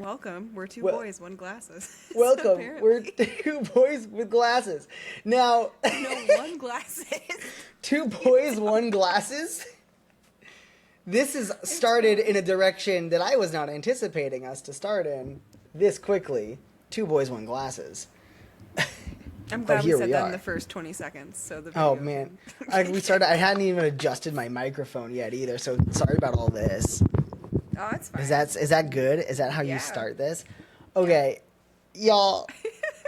Welcome. We're two boys, one glasses. Welcome. Apparently. We're two boys with glasses. Now. No, one glasses. Two boys, one glasses. This is started in a direction that I was not anticipating us to start in this quickly. Two boys, one glasses. I'm glad we here said we that are. in the first 20 seconds. So the Oh video- man, I hadn't even adjusted my microphone yet either. So sorry about all this. Oh, it's fine. Is that good? Is that how Yeah. you start this? Okay, y'all.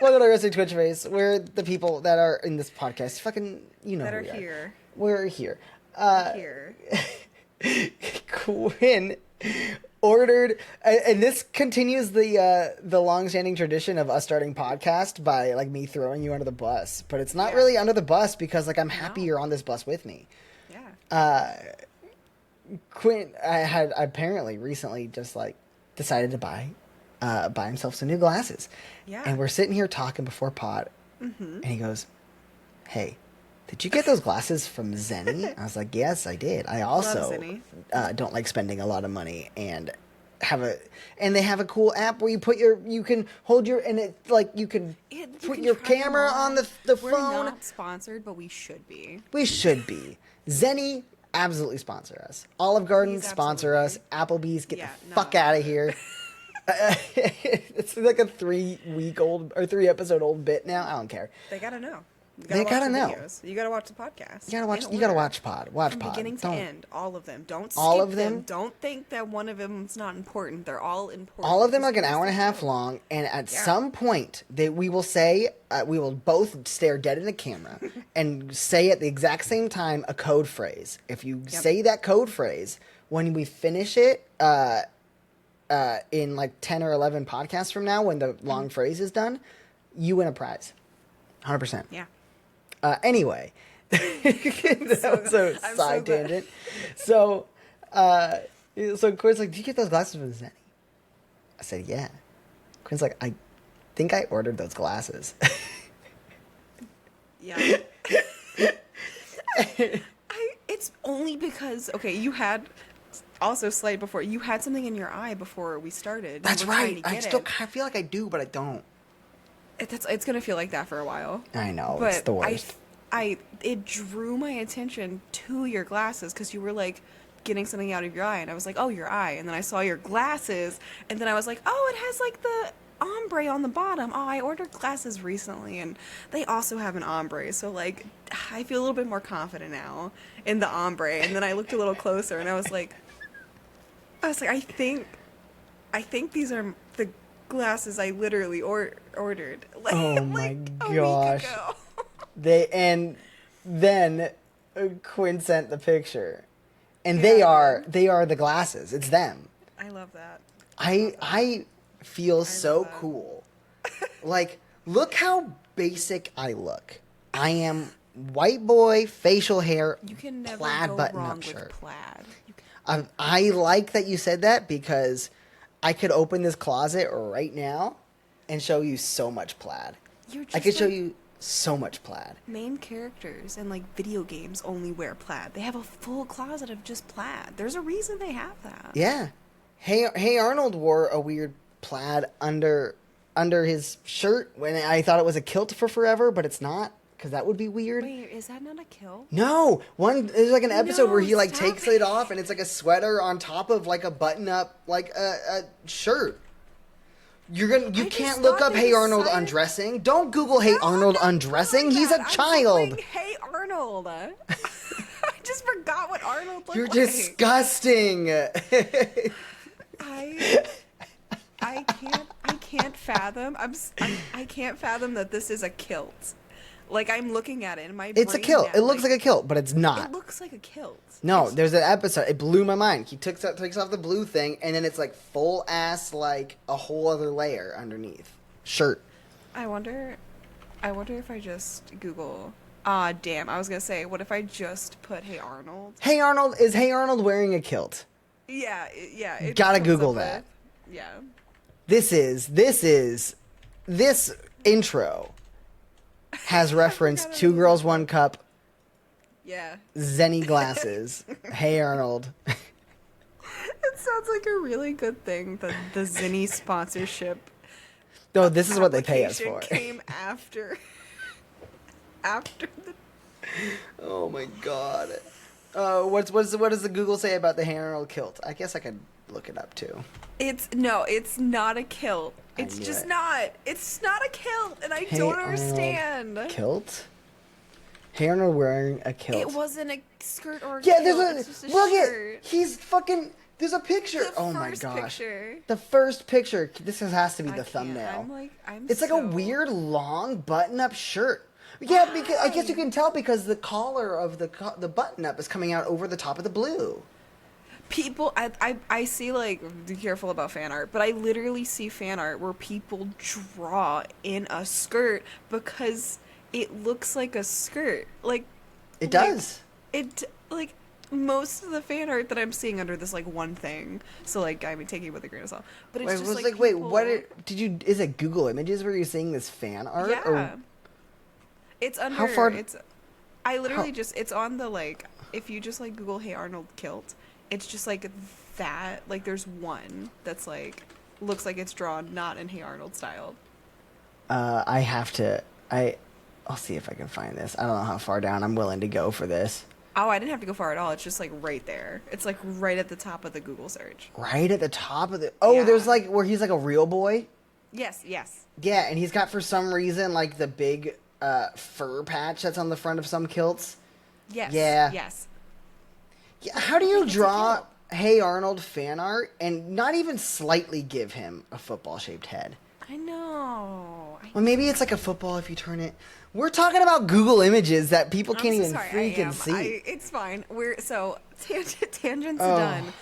Welcome to Wrestling Twitch Face. We're the people that are in this podcast. Fucking, you know that who are we are. here. We're here. Here. Quinn ordered, and this continues the long-standing tradition of us starting podcast by like me throwing you under the bus, but it's not Yeah. really under the bus because like I'm happy No. you're on this bus with me. Yeah. Quinn had apparently recently just like decided to buy himself some new glasses. Yeah. And we're sitting here talking before pod, and he goes, "Hey, did you get those glasses from Zenny?" I was like, "Yes, I did. I also Zenny. don't like spending a lot of money and they have a cool app where you can hold your and it like you can You put can your try them camera on the We're phone. not sponsored, but we should be. We should be. Zenny, absolutely sponsor us. Olive Garden, Please, sponsor us. Applebee's, get Yeah, the no. fuck out of here. It's like a 3 episode old bit now. I don't care. They gotta know. You They watch gotta the know. videos. You gotta watch the podcast. You gotta watch. In You gotta order. watch pod. Watch From pod. beginning to Don't- end, all of them. Don't skip All of them? Don't think that one of them's not important. They're all important. All of them are like an Just hour and a half listen. long, and at Yeah. some point, we will say we will both stare dead in the camera and say at the exact same time a code phrase. If you say that code phrase when we finish it, in like 10 or 11 podcasts from now, when the long phrase is done, you win a prize. 100%. Yeah. Anyway, that was a I'm side so glad. tangent. So Quinn's like, "Did you get those glasses from Zenny?" I said, "Yeah." Quinn's like, "I think I ordered those glasses." Yeah. It's only because you had also slight before you had something in your eye before we started. That's You were trying right. to I get still it. kind of feel like I do, but I don't. It's gonna feel like that for a while. I know, But it's the worst. it drew my attention to your glasses because you were like getting something out of your eye, and I was like, oh, your eye, and then I saw your glasses, and then I was like, oh, it has like the ombre on the bottom. Oh, I ordered glasses recently, and they also have an ombre, so like I feel a little bit more confident now in the ombre. And then I looked a little closer, and I was like, I think these are the glasses I literally ordered. Like, Oh my like a gosh. week ago. And then Quinn sent the picture, and Yeah, they I are the glasses. It's them. I love that. I feel so that. cool. Like, look how basic I look. I am white boy, facial hair, You can never plaid go button wrong up with shirt. plaid. You can, I like that you said that because I could open this closet right now and show you so much plaid. you're just I could show like, you so much plaid. main characters in like video games only wear plaid. They have a full closet of just plaid. There's a reason they have that. Yeah. Hey Arnold wore a weird plaid under his shirt when I thought it was a kilt for forever, but it's not, because that would be weird. Wait, is that not a kill? No, there's like an episode No, where he like stop takes it off and it's like a sweater on top of like a button up like a shirt. You just can't look thought up they Hey Arnold decided- undressing. Don't Google Hey No, I'm Arnold not undressing. doing He's that. a I'm child. Googling, hey Arnold. I just forgot what Arnold looked You're like. disgusting. I can't fathom. I can't fathom that this is a kilt. Like, I'm looking at it in my It's a brain kilt. now, It looks like a kilt, but it's not. It looks like a kilt. No, It's- there's an episode. It blew my mind. He takes off the blue thing, and then it's like full ass, like a whole other layer underneath shirt. I wonder if I just Google. Ah, damn. I was gonna say, what if I just put "Hey Arnold"? Hey Arnold, is Hey Arnold wearing a kilt? Yeah, it Gotta comes Google up that. with- yeah. This intro has referenced forgot Two about Girls, One Cup, Yeah. Zenny glasses. Hey Arnold. That sounds like a really good thing. The Zinni sponsorship. No, this is what they pay us application for. Came after the. Oh my god. What does the Google say about the Harold kilt? I guess I could look it up too. It's not a kilt. It's just not. It's not a kilt, and I don't understand. Kilt? Hey Arnold wearing a kilt. It wasn't a skirt or a yeah, kilt. there's It's just a a look shirt. it. He's fucking. There's a picture. The Oh my first gosh. picture. The first picture. This has to be I the can't. thumbnail. I'm It's like a weird long button-up shirt. Yeah, because I guess you can tell because the collar of the button-up is coming out over the top of the blue. People, I see, like, be careful about fan art, but I literally see fan art where people draw in a skirt because it looks like a skirt. Like, It does. Like, most of the fan art that I'm seeing under this, like, one thing, so, like, I mean, take it with a grain of salt, but it's just, like, wait, people... is it Google Images where you're seeing this fan art? Yeah. Or, it's under... how far... I literally just... It's on the, like... If you just, like, Google Hey Arnold kilt, it's just, like, that. Like, there's one that's, like... Looks like it's drawn not in Hey Arnold style. I have to... I'll see if I can find this. I don't know how far down I'm willing to go for this. Oh, I didn't have to go far at all. It's just, like, right there. It's, like, right at the top of the Google search. Right at the top of the... Oh, Yeah. there's, like, where he's, like, a real boy? Yes. Yeah, and he's got, for some reason, like, the big fur patch that's on the front of some kilts. Yes. Yeah. Yes. Yeah, how do you It's a draw kilt. Hey Arnold fan art and not even slightly give him a football-shaped head? I know. Well, maybe it's like a football if you turn it... We're talking about Google Images that people can't even freaking see. It's fine. Tangents Oh. done.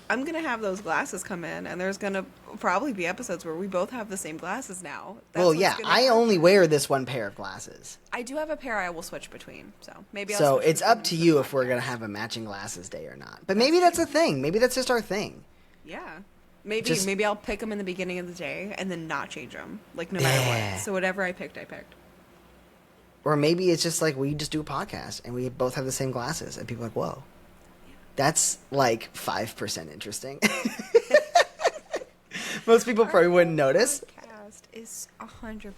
I'm gonna have those glasses come in, and there's gonna probably be episodes where we both have the same glasses now. That's Well, what's yeah, gonna I happen. only wear this one pair of glasses. I do have a pair I will switch between, so maybe. I'll So switch it's up between to the you if we're podcast. going to have a matching glasses day or not. But maybe that's a thing. Maybe that's just our thing. Yeah. Maybe Just- maybe I'll pick them in the beginning of the day and then not change them, like no matter Yeah. what. So whatever I picked, I picked. Or maybe it's just like we just do a podcast and we both have the same glasses and people are like, whoa. That's like 5% interesting. Most people probably wouldn't notice. Podcast is 100%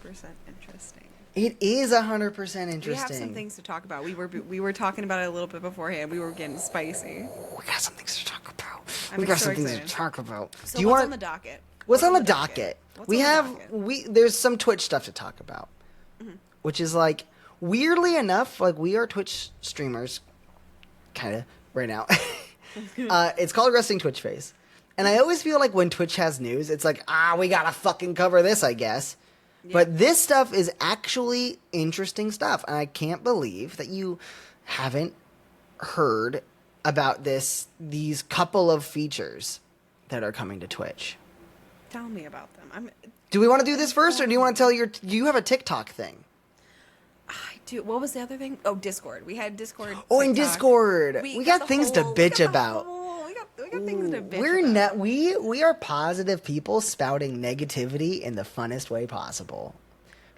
interesting. It is 100% interesting. We have some things to talk about. We were talking about it a little bit beforehand. We were getting spicy. We got some things to talk about. I'm we got so some things to excited. talk about. So Do you what's want on the docket? What's on the docket? What's We on the have docket? there's some Twitch stuff to talk about, which is like weirdly enough, like we are Twitch streamers, kind of right now. It's called Resting Twitch Face, and I always feel like when Twitch has news, it's like we gotta fucking cover this, I guess. But this stuff is actually interesting stuff, and I can't believe that you haven't heard about these couple of features that are coming to Twitch. Tell me about them. Do we want to do this first, or do you want to tell you have a TikTok thing? I do. What was the other thing? Oh, Discord. We had Discord. Oh, in TikTok. Discord. We got the things to whole- bitch we got the about. whole- We got things to bitch We're about. not we are positive people spouting negativity in the funnest way possible.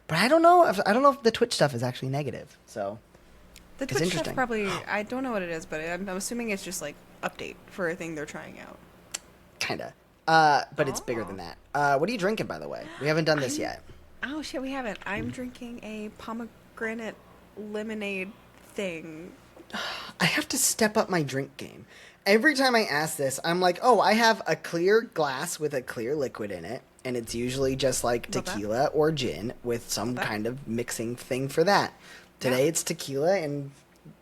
But I don't know if the Twitch stuff is actually negative. So The it's Twitch interesting. stuff probably. I don't know what it is, but I'm assuming it's just like update for a thing they're trying out. Kinda. But it's bigger than that. What are you drinking, by the way? We haven't done this yet. Oh shit, we haven't. I'm drinking a pomegranate lemonade thing. I have to step up my drink game. Every time I ask this, I'm like, oh, I have a clear glass with a clear liquid in it, and it's usually just like Love that. tequila or gin with some Love that. kind of mixing thing for that. Today Yeah. it's tequila and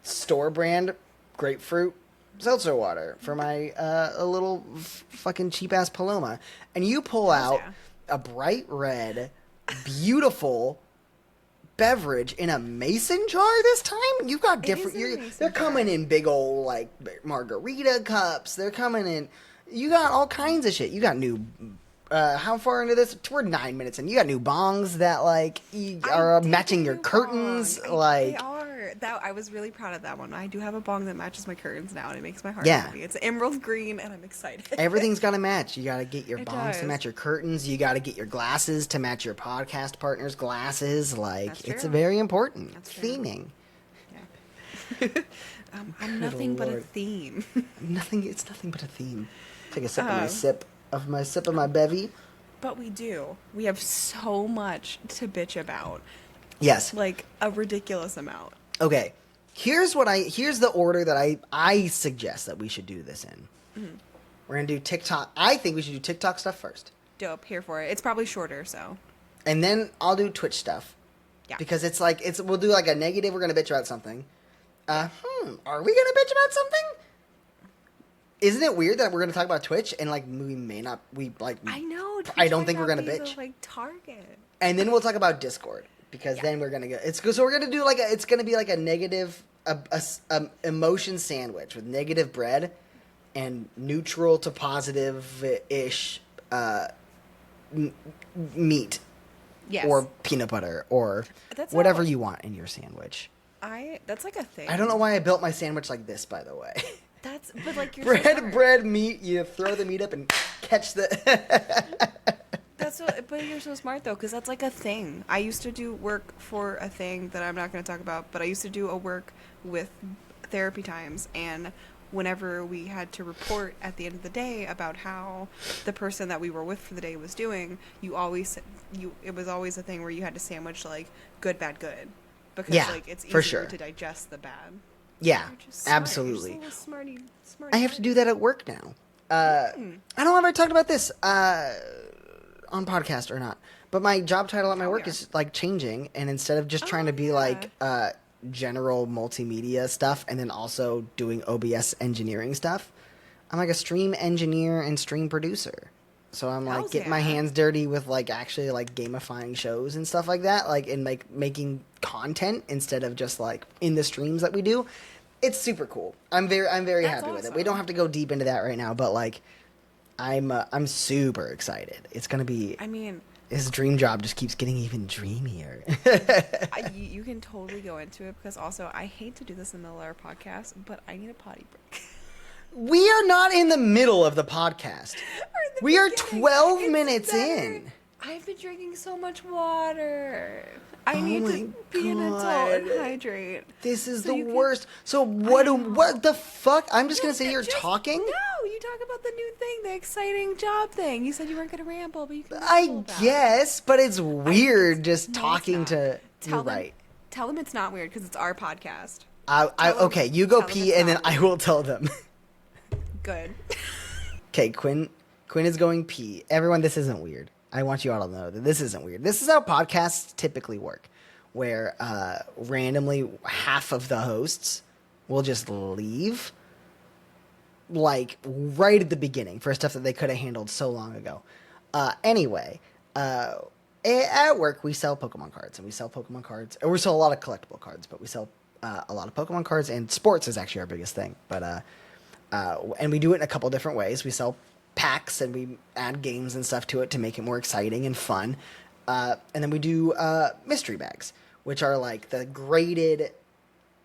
store brand grapefruit seltzer water for my a little fucking cheap ass Paloma. And you pull out yeah. a bright red, beautiful beverage in a mason jar this time. You've got different. is in a mason They're jar. coming in big old like margarita cups. They're coming in. You got all kinds of shit. You got new. How far into this? We're 9 minutes in. You got new bongs that like are did matching get your a new curtains. bong. Like They are. I was really proud of that one. I do have a bong that matches my curtains now, and it makes my heart Yeah. happy. It's emerald green, and I'm excited. everything's got to match. You got to get your It bongs to does. match your curtains. You got to get your glasses to match your podcast partner's glasses. Like That's it's true. very important. That's true. Theming. I'm Good nothing but a Lord. theme. It's nothing but a theme. Take a sip of my sip of my bevy. But we do. We have so much to bitch about. Yes. Like a ridiculous amount. Okay. Here's the order that I suggest that we should do this in. Mm-hmm. We're gonna do TikTok. I think we should do TikTok stuff first. Dope. Here for it. It's probably shorter, so. And then I'll do Twitch stuff. Yeah. Because we'll do like a negative, we're gonna bitch about something. Are we gonna bitch about something? Isn't it weird that we're gonna talk about Twitch and like we may not I know. I don't think we're might gonna not be bitch. the, like target. And then we'll talk about Discord because then we're gonna go. So we're gonna do it's gonna be like a negative, a emotion sandwich with negative bread and neutral to positive ish meat Yes. or peanut butter or That's whatever how- you want in your sandwich. That's like a thing. I don't know why I built my sandwich like this, by the way. But like you're so bread, smart. bread, meat. You throw the meat up and catch the. But you're so smart though, because that's like a thing. I used to do work for a thing that I'm not going to talk about, but I used to do a work with therapy times, and whenever we had to report at the end of the day about how the person that we were with for the day was doing, it was always a thing where you had to sandwich like good, bad, good, because like it's for easier sure. to digest the bad. Yeah, You're just smart. absolutely. You're just a little smarty. I have to do that at work now. I don't know if I talked about this on podcast or not, but my job title at my work is like changing, and instead of just trying to be like general multimedia stuff and then also doing OBS engineering stuff, I'm like a stream engineer and stream producer. So I'm like getting my hands dirty with like actually like gamifying shows and stuff like that, like in like making content instead of just like in the streams that we do. It's super cool. I'm very happy with it. We don't have to go deep into that right now, but like I'm super excited. It's gonna be. I mean, his dream job just keeps getting even dreamier. you can totally go into it because also I hate to do this in the middle of our podcast, but I need a potty break. We are not in the middle of the podcast. We are 12 minutes better. in. I've been drinking so much water. I need my to be an adult and God. hydrate. This is So the you can- worst. So what the fuck? I'm just gonna say you're talking? No, you talk about the new thing, the exciting job thing. You said you weren't gonna ramble, but you can. I ramble about guess, but it's weird just No, it's talking not. to. Tell You're them, right. Tell them it's not weird because it's our podcast. Tell them, okay, you go pee and then I will tell them. Good. Okay, Quinn is going pee. Everyone, this isn't weird. I want you all to know that this isn't weird. This is how podcasts typically work, where randomly half of the hosts will just leave, like right at the beginning for stuff that they could have handled so long ago. Anyway, at work we sell Pokemon cards, and we sell a lot of collectible cards, but we sell a lot of Pokemon cards, and sports is actually our biggest thing. But and we do it in a couple different ways. We sell packs and we add games and stuff to it to make it more exciting and fun. And then we do mystery bags, which are like the graded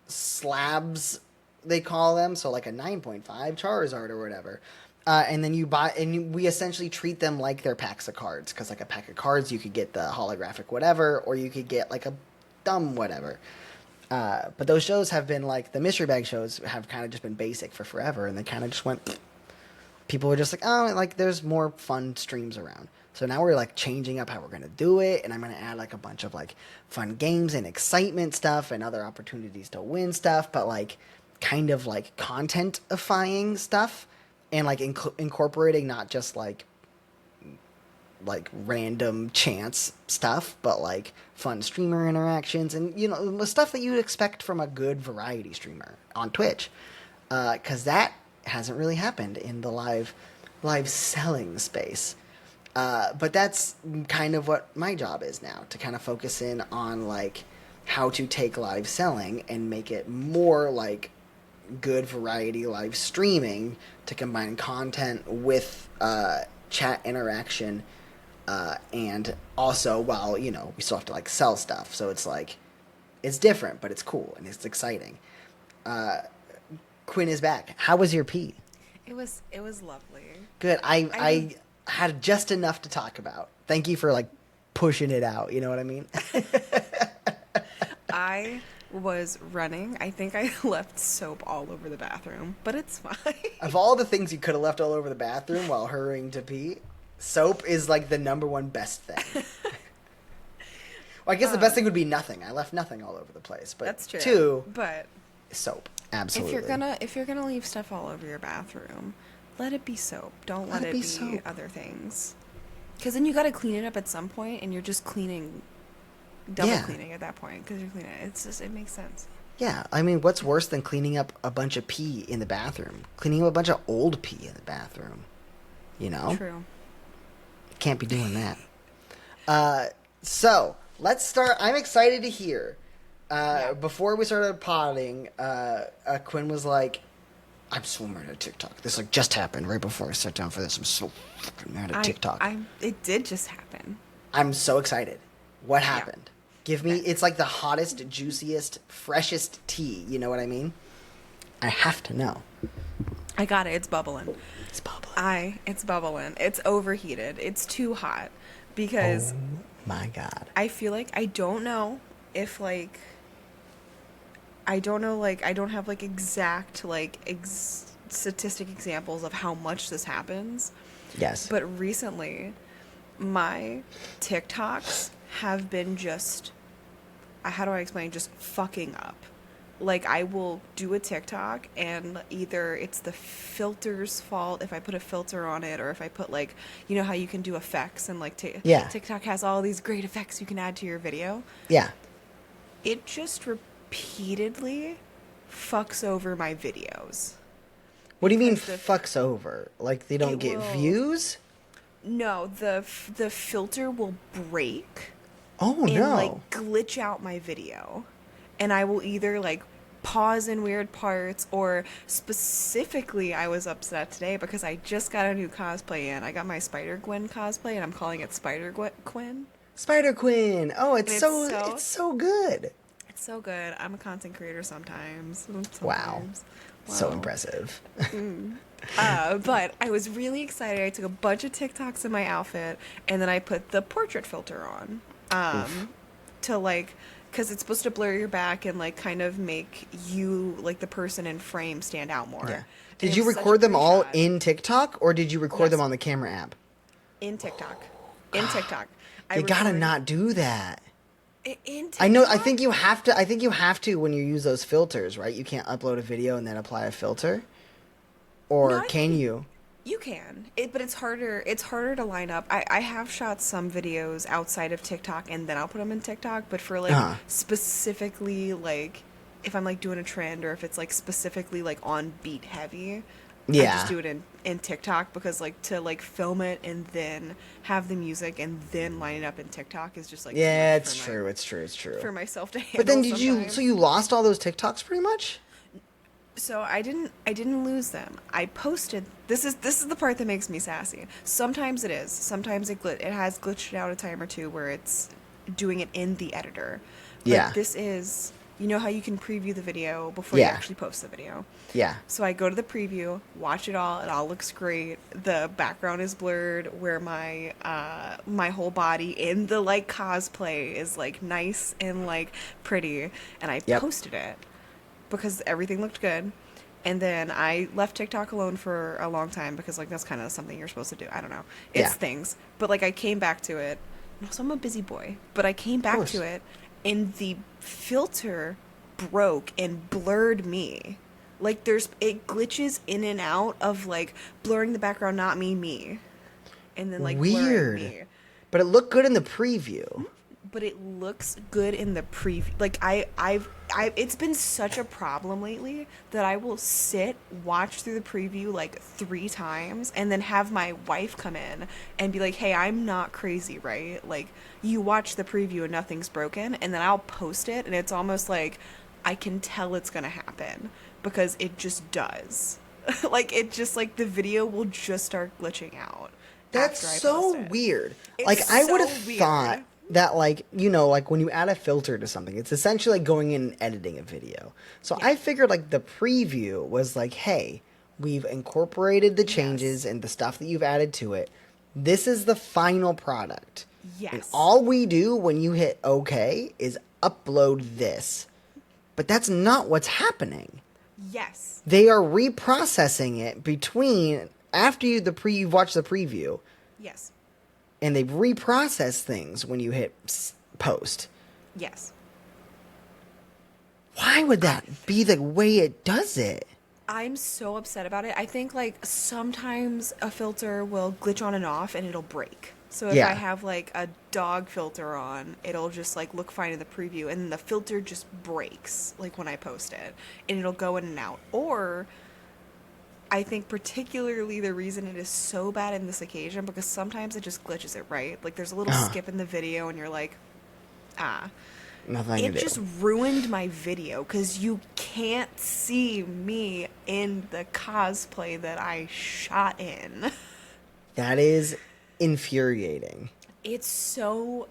slabs, they call them. So like a 9.5 Charizard or whatever. And then you buy, and we essentially treat them like they're packs of cards. Because like a pack of cards, you could get the holographic whatever, or you could get like a dumb whatever. But those shows have been like, the mystery bag shows have kind of just been basic for forever, and they kind of just went, people were just like, oh, like there's more fun streams around. So now we're like changing up how we're going to do it, and I'm going to add like a bunch of like fun games and excitement stuff and other opportunities to win stuff, but like kind of like content-ifying stuff, and like incorporating not just like random chance stuff, but like fun streamer interactions and, you know, the stuff that you'd expect from a good variety streamer on Twitch. Because that hasn't really happened in the live selling space. But that's kind of what my job is now, to kind of focus in on like how to take live selling and make it more like good variety live streaming, to combine content with chat interaction. And also, while, you know, we still have to like sell stuff, so it's like, it's different, but it's cool and it's exciting. Quinn is back. How was your pee? It was lovely. Good. I had just enough to talk about. Thank you for like pushing it out. You know what I mean? I was running. I think I left soap all over the bathroom, but it's fine. Of all the things you could have left all over the bathroom while hurrying to pee, soap is like the number one best thing. Well, I guess the best thing would be nothing. I left nothing all over the place, but That's true. two, But soap. Absolutely. if you're gonna leave stuff all over your bathroom, let it be soap. Don't let it be soap. other things. Because then you got to clean it up at some point, and you're just double cleaning at that point because you're cleaning it. It makes sense. Yeah, I mean, what's worse than cleaning up a bunch of pee in the bathroom? Cleaning up a bunch of old pee in the bathroom. You know? True. Can't be doing that. So, let's start. I'm excited to hear. Before we started potting, Quinn was like, I'm so mad at TikTok. This like just happened right before I sat down for this. I'm so fucking mad at TikTok. It did just happen. I'm so excited. What happened? Give me, it's like the hottest, juiciest, freshest tea. You know what I mean? I have to know. I got it. It's bubbling. It's bubbling. It's bubbling. It's overheated. It's too hot because Oh my God. I feel like I don't know if like I don't have like exact like statistic examples of how much this happens. Yes. But recently my TikToks have been just, how do I explain, just fucking up. Like, I will do a TikTok, and either it's the filter's fault if I put a filter on it, or if I put, like, you know how you can do effects, and, like, TikTok has all these great effects you can add to your video. Yeah. It just repeatedly fucks over my videos. What do you mean fucks over? Like, they don't get views? No, the filter will break. Oh, and, no. like, glitch out my video. And I will either, like, pause in weird parts, or specifically, I was upset today because I just got a new cosplay in. I got my Spider-Gwen cosplay, and I'm calling it Spider-Quinn. Spider-Quinn. Oh, it's It's so good. It's so good. I'm a content creator sometimes. Wow. So impressive. But I was really excited. I took a bunch of TikToks in my outfit, and then I put the portrait filter on. To, like, because it's supposed to blur your back and, like, kind of make you, like, the person in frame stand out more. Yeah. Did you record them all in TikTok, or did you record them on the camera app? In TikTok. In TikTok. You gotta not do that. In TikTok? I know. I think you have to. I think you have to when you use those filters, right? You can't upload a video and then apply a filter, or can you? You can, but it's harder. It's harder to line up. I have shot some videos outside of TikTok, and then I'll put them in TikTok. But for like specifically, like if I'm like doing a trend, or if it's like specifically like on beat heavy, I just do it in TikTok, because like to like film it and then have the music and then line it up in TikTok is just like it's true. It's true. For myself to handle. But then you lost all those TikToks pretty much? So I didn't lose them. I posted. This is the part that makes me sassy. Sometimes it is. Sometimes it has glitched out a time or two where it's doing it in the editor. But this is, you know how you can preview the video before you actually post the video. Yeah. So I go to the preview, watch it all looks great. The background is blurred, where my my whole body in the like cosplay is like nice and like pretty, and I posted it because everything looked good. And then I left TikTok alone for a long time, because like that's kind of something you're supposed to do. I don't know. It's things. But like I came back to it. Also, I'm a busy boy, but I came back to it, and the filter broke and blurred me. Like it glitches in and out of like blurring the background, not me. And then like blurring me. But it looked good in the preview. But it looks good in the preview. Like it's been such a problem lately that I will watch through the preview like 3 times, and then have my wife come in and be like, "Hey, I'm not crazy, right? Like, you watch the preview and nothing's broken," and then I'll post it, and it's almost like I can tell it's gonna happen, because it just does. Like, it just, like, the video will just start glitching out. That's so weird. Like, I would have thought that, like, you know, like when you add a filter to something, it's essentially like going in and editing a video. So I figured like the preview was like, hey, we've incorporated the changes and the stuff that you've added to it. This is the final product. Yes. And all we do when you hit OK is upload this. But that's not what's happening. Yes. They are reprocessing it between after you've watched the preview, Yes. and they reprocess things when you hit post. Yes. Why would that be the way it does it? I'm so upset about it. I think like sometimes a filter will glitch on and off and it'll break. So if Yeah. I have like a dog filter on, it'll just like look fine in the preview and the filter just breaks like when I post it and it'll go in and out. Or I think particularly the reason it is so bad in this occasion because sometimes it just glitches it, right? Like there's a little skip in the video and you're like, Nothing it to do. just ruined my video because you can't see me in the cosplay that I shot in. That is infuriating. It's so.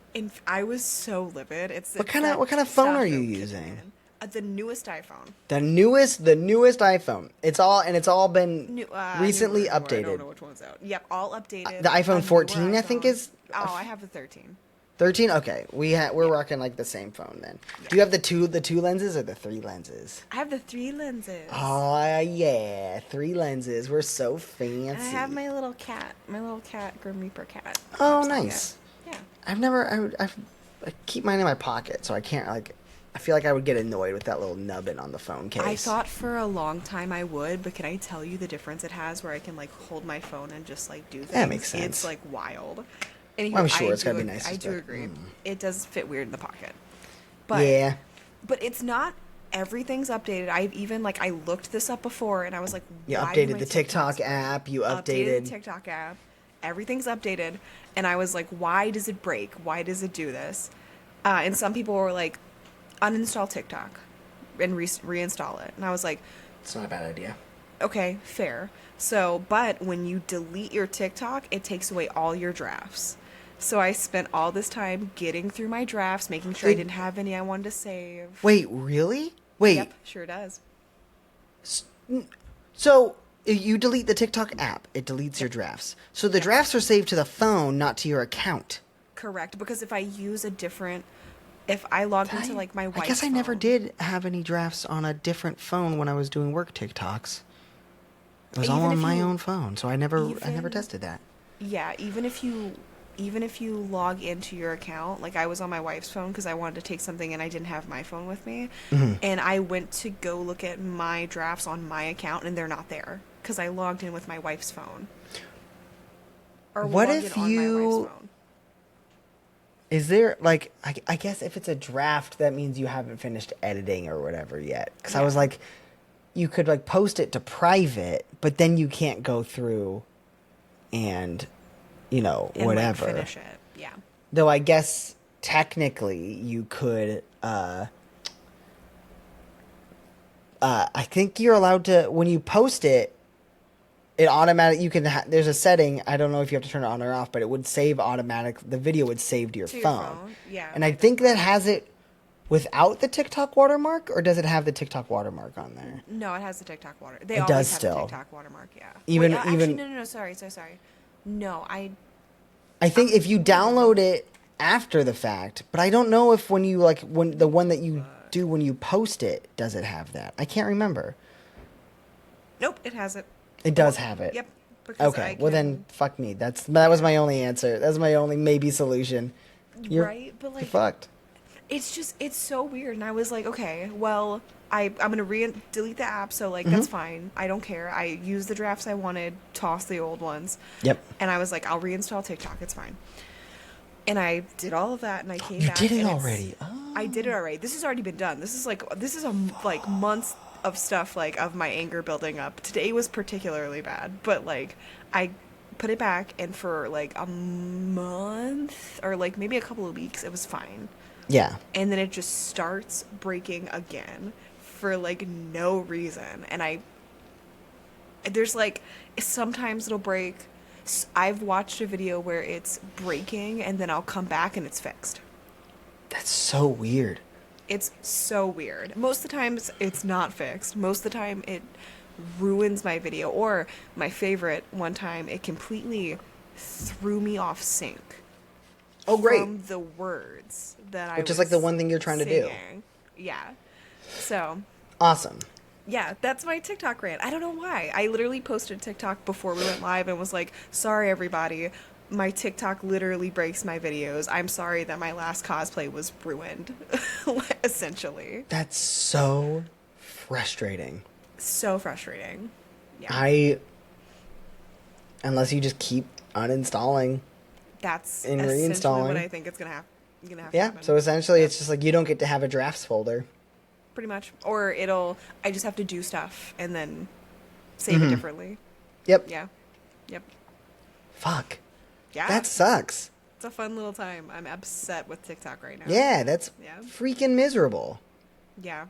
I was so livid. What kind of phone are you using? The newest iPhone. The newest iPhone. It's all been recently Newer. I updated. don't know which one's out. Yep, all updated. The iPhone A 14, newer I think, iPhone. is. Oh, I have the 13. 13. Okay, we're rocking like the same phone then. Yeah. Do you have the two lenses or the 3 lenses? I have the 3 lenses. Oh yeah, 3 lenses. We're so fancy. And I have my little cat, Grim Reaper cat. Oh, nice. Yeah. I keep mine in my pocket, so I can't like. I feel like I would get annoyed with that little nubbin on the phone case. I thought for a long time I would, but can I tell you the difference it has where I can like hold my phone and just like do things? That makes sense. It's like wild. Anywho, I'm sure it's do gotta be nice. I do but, agree. It does fit weird in the pocket. But yeah. But it's not everything's updated. I've even like I looked this up before and I was like, You why do updated my the TikTok TikToks- app. You updated updated. the TikTok app. Everything's updated, and I was like, why does it break? Why does it do this? And some people were like, uninstall TikTok and reinstall it. And I was like, It's not a bad idea. okay, fair. So, but when you delete your TikTok, it takes away all your drafts. So I spent all this time getting through my drafts, making sure I didn't have any I wanted to save. Wait, really? Wait. Yep, sure does. So you delete the TikTok app, it deletes your drafts. So the drafts are saved to the phone, not to your account. Correct, because if I use a different, if I log into like my wife's I guess I never phone- did have any drafts on a different phone when I was doing work TikToks. It was all Even on if my you- own phone, so I never even- tested that. Yeah, even if you log into your account, like I was on my wife's phone because I wanted to take something and I didn't have my phone with me, and I went to go look at my drafts on my account and they're not there because I logged in with my wife's phone. Or What logged if in on my you- wife's phone. Is there, like, I guess if it's a draft, that means you haven't finished editing or whatever yet. Because I was like, you could, like, post it to private, but then you can't go through and, you know, And, whatever. Like, finish it. Yeah. Though I guess technically you could, I think you're allowed to, when you post it, it automatic. You can. There's a setting. I don't know if you have to turn it on or off, but it would save automatic. The video would save to your phone. Yeah. And I think that has it without the TikTok watermark, or does it have the TikTok watermark on there? No, it has the TikTok water. They It always does have still. the TikTok watermark. Yeah. Even- Wait, actually, even- no. Sorry. No, I think if you download it after the fact, but I don't know if when you when the one that you do when you post it, does it have that? I can't remember. Nope, it has it. It does have it. Yep. Because Okay. Well then, fuck me. That was my only answer. That was my only maybe solution. You're, right, but like you're fucked. it's so weird, and I was like, okay, well, I'm gonna delete the app, so like that's fine. I don't care. I used the drafts I wanted, toss the old ones. Yep. And I was like, I'll reinstall TikTok. It's fine. And I did all of that, and I came back. You did it and it's- already. Oh. I did it already. This has already been done. This is like months of stuff like of my anger building up. Today was particularly bad, but like I put it back, and for like a month or like maybe a couple of weeks, it was fine. Yeah. And then it just starts breaking again for like no reason. And there's like sometimes it'll break. I've watched a video where it's breaking and then I'll come back and it's fixed. That's so weird. It's so weird. Most of the times it's not fixed. Most of the time it ruins my video. Or my favorite, one time it completely threw me off sync. Oh, great. From the words that I Which is was like the one thing you're trying to do. singing. Yeah. So, Awesome. yeah, that's my TikTok rant. I don't know why. I literally posted TikTok before we went live and was like, sorry, everybody. My TikTok literally breaks my videos. I'm sorry that my last cosplay was ruined, essentially. That's so frustrating. So frustrating. Yeah. Unless you just keep uninstalling That's and essentially what reinstalling. I think is gonna have to Yeah, happen. so essentially it's just like you don't get to have a drafts folder. Pretty much. Or I just have to do stuff and then save it differently. Yep. Yeah. Yep. Fuck. Yeah. That sucks. It's a fun little time. I'm upset with TikTok right now. Yeah, that's Yeah. freaking miserable. Yeah.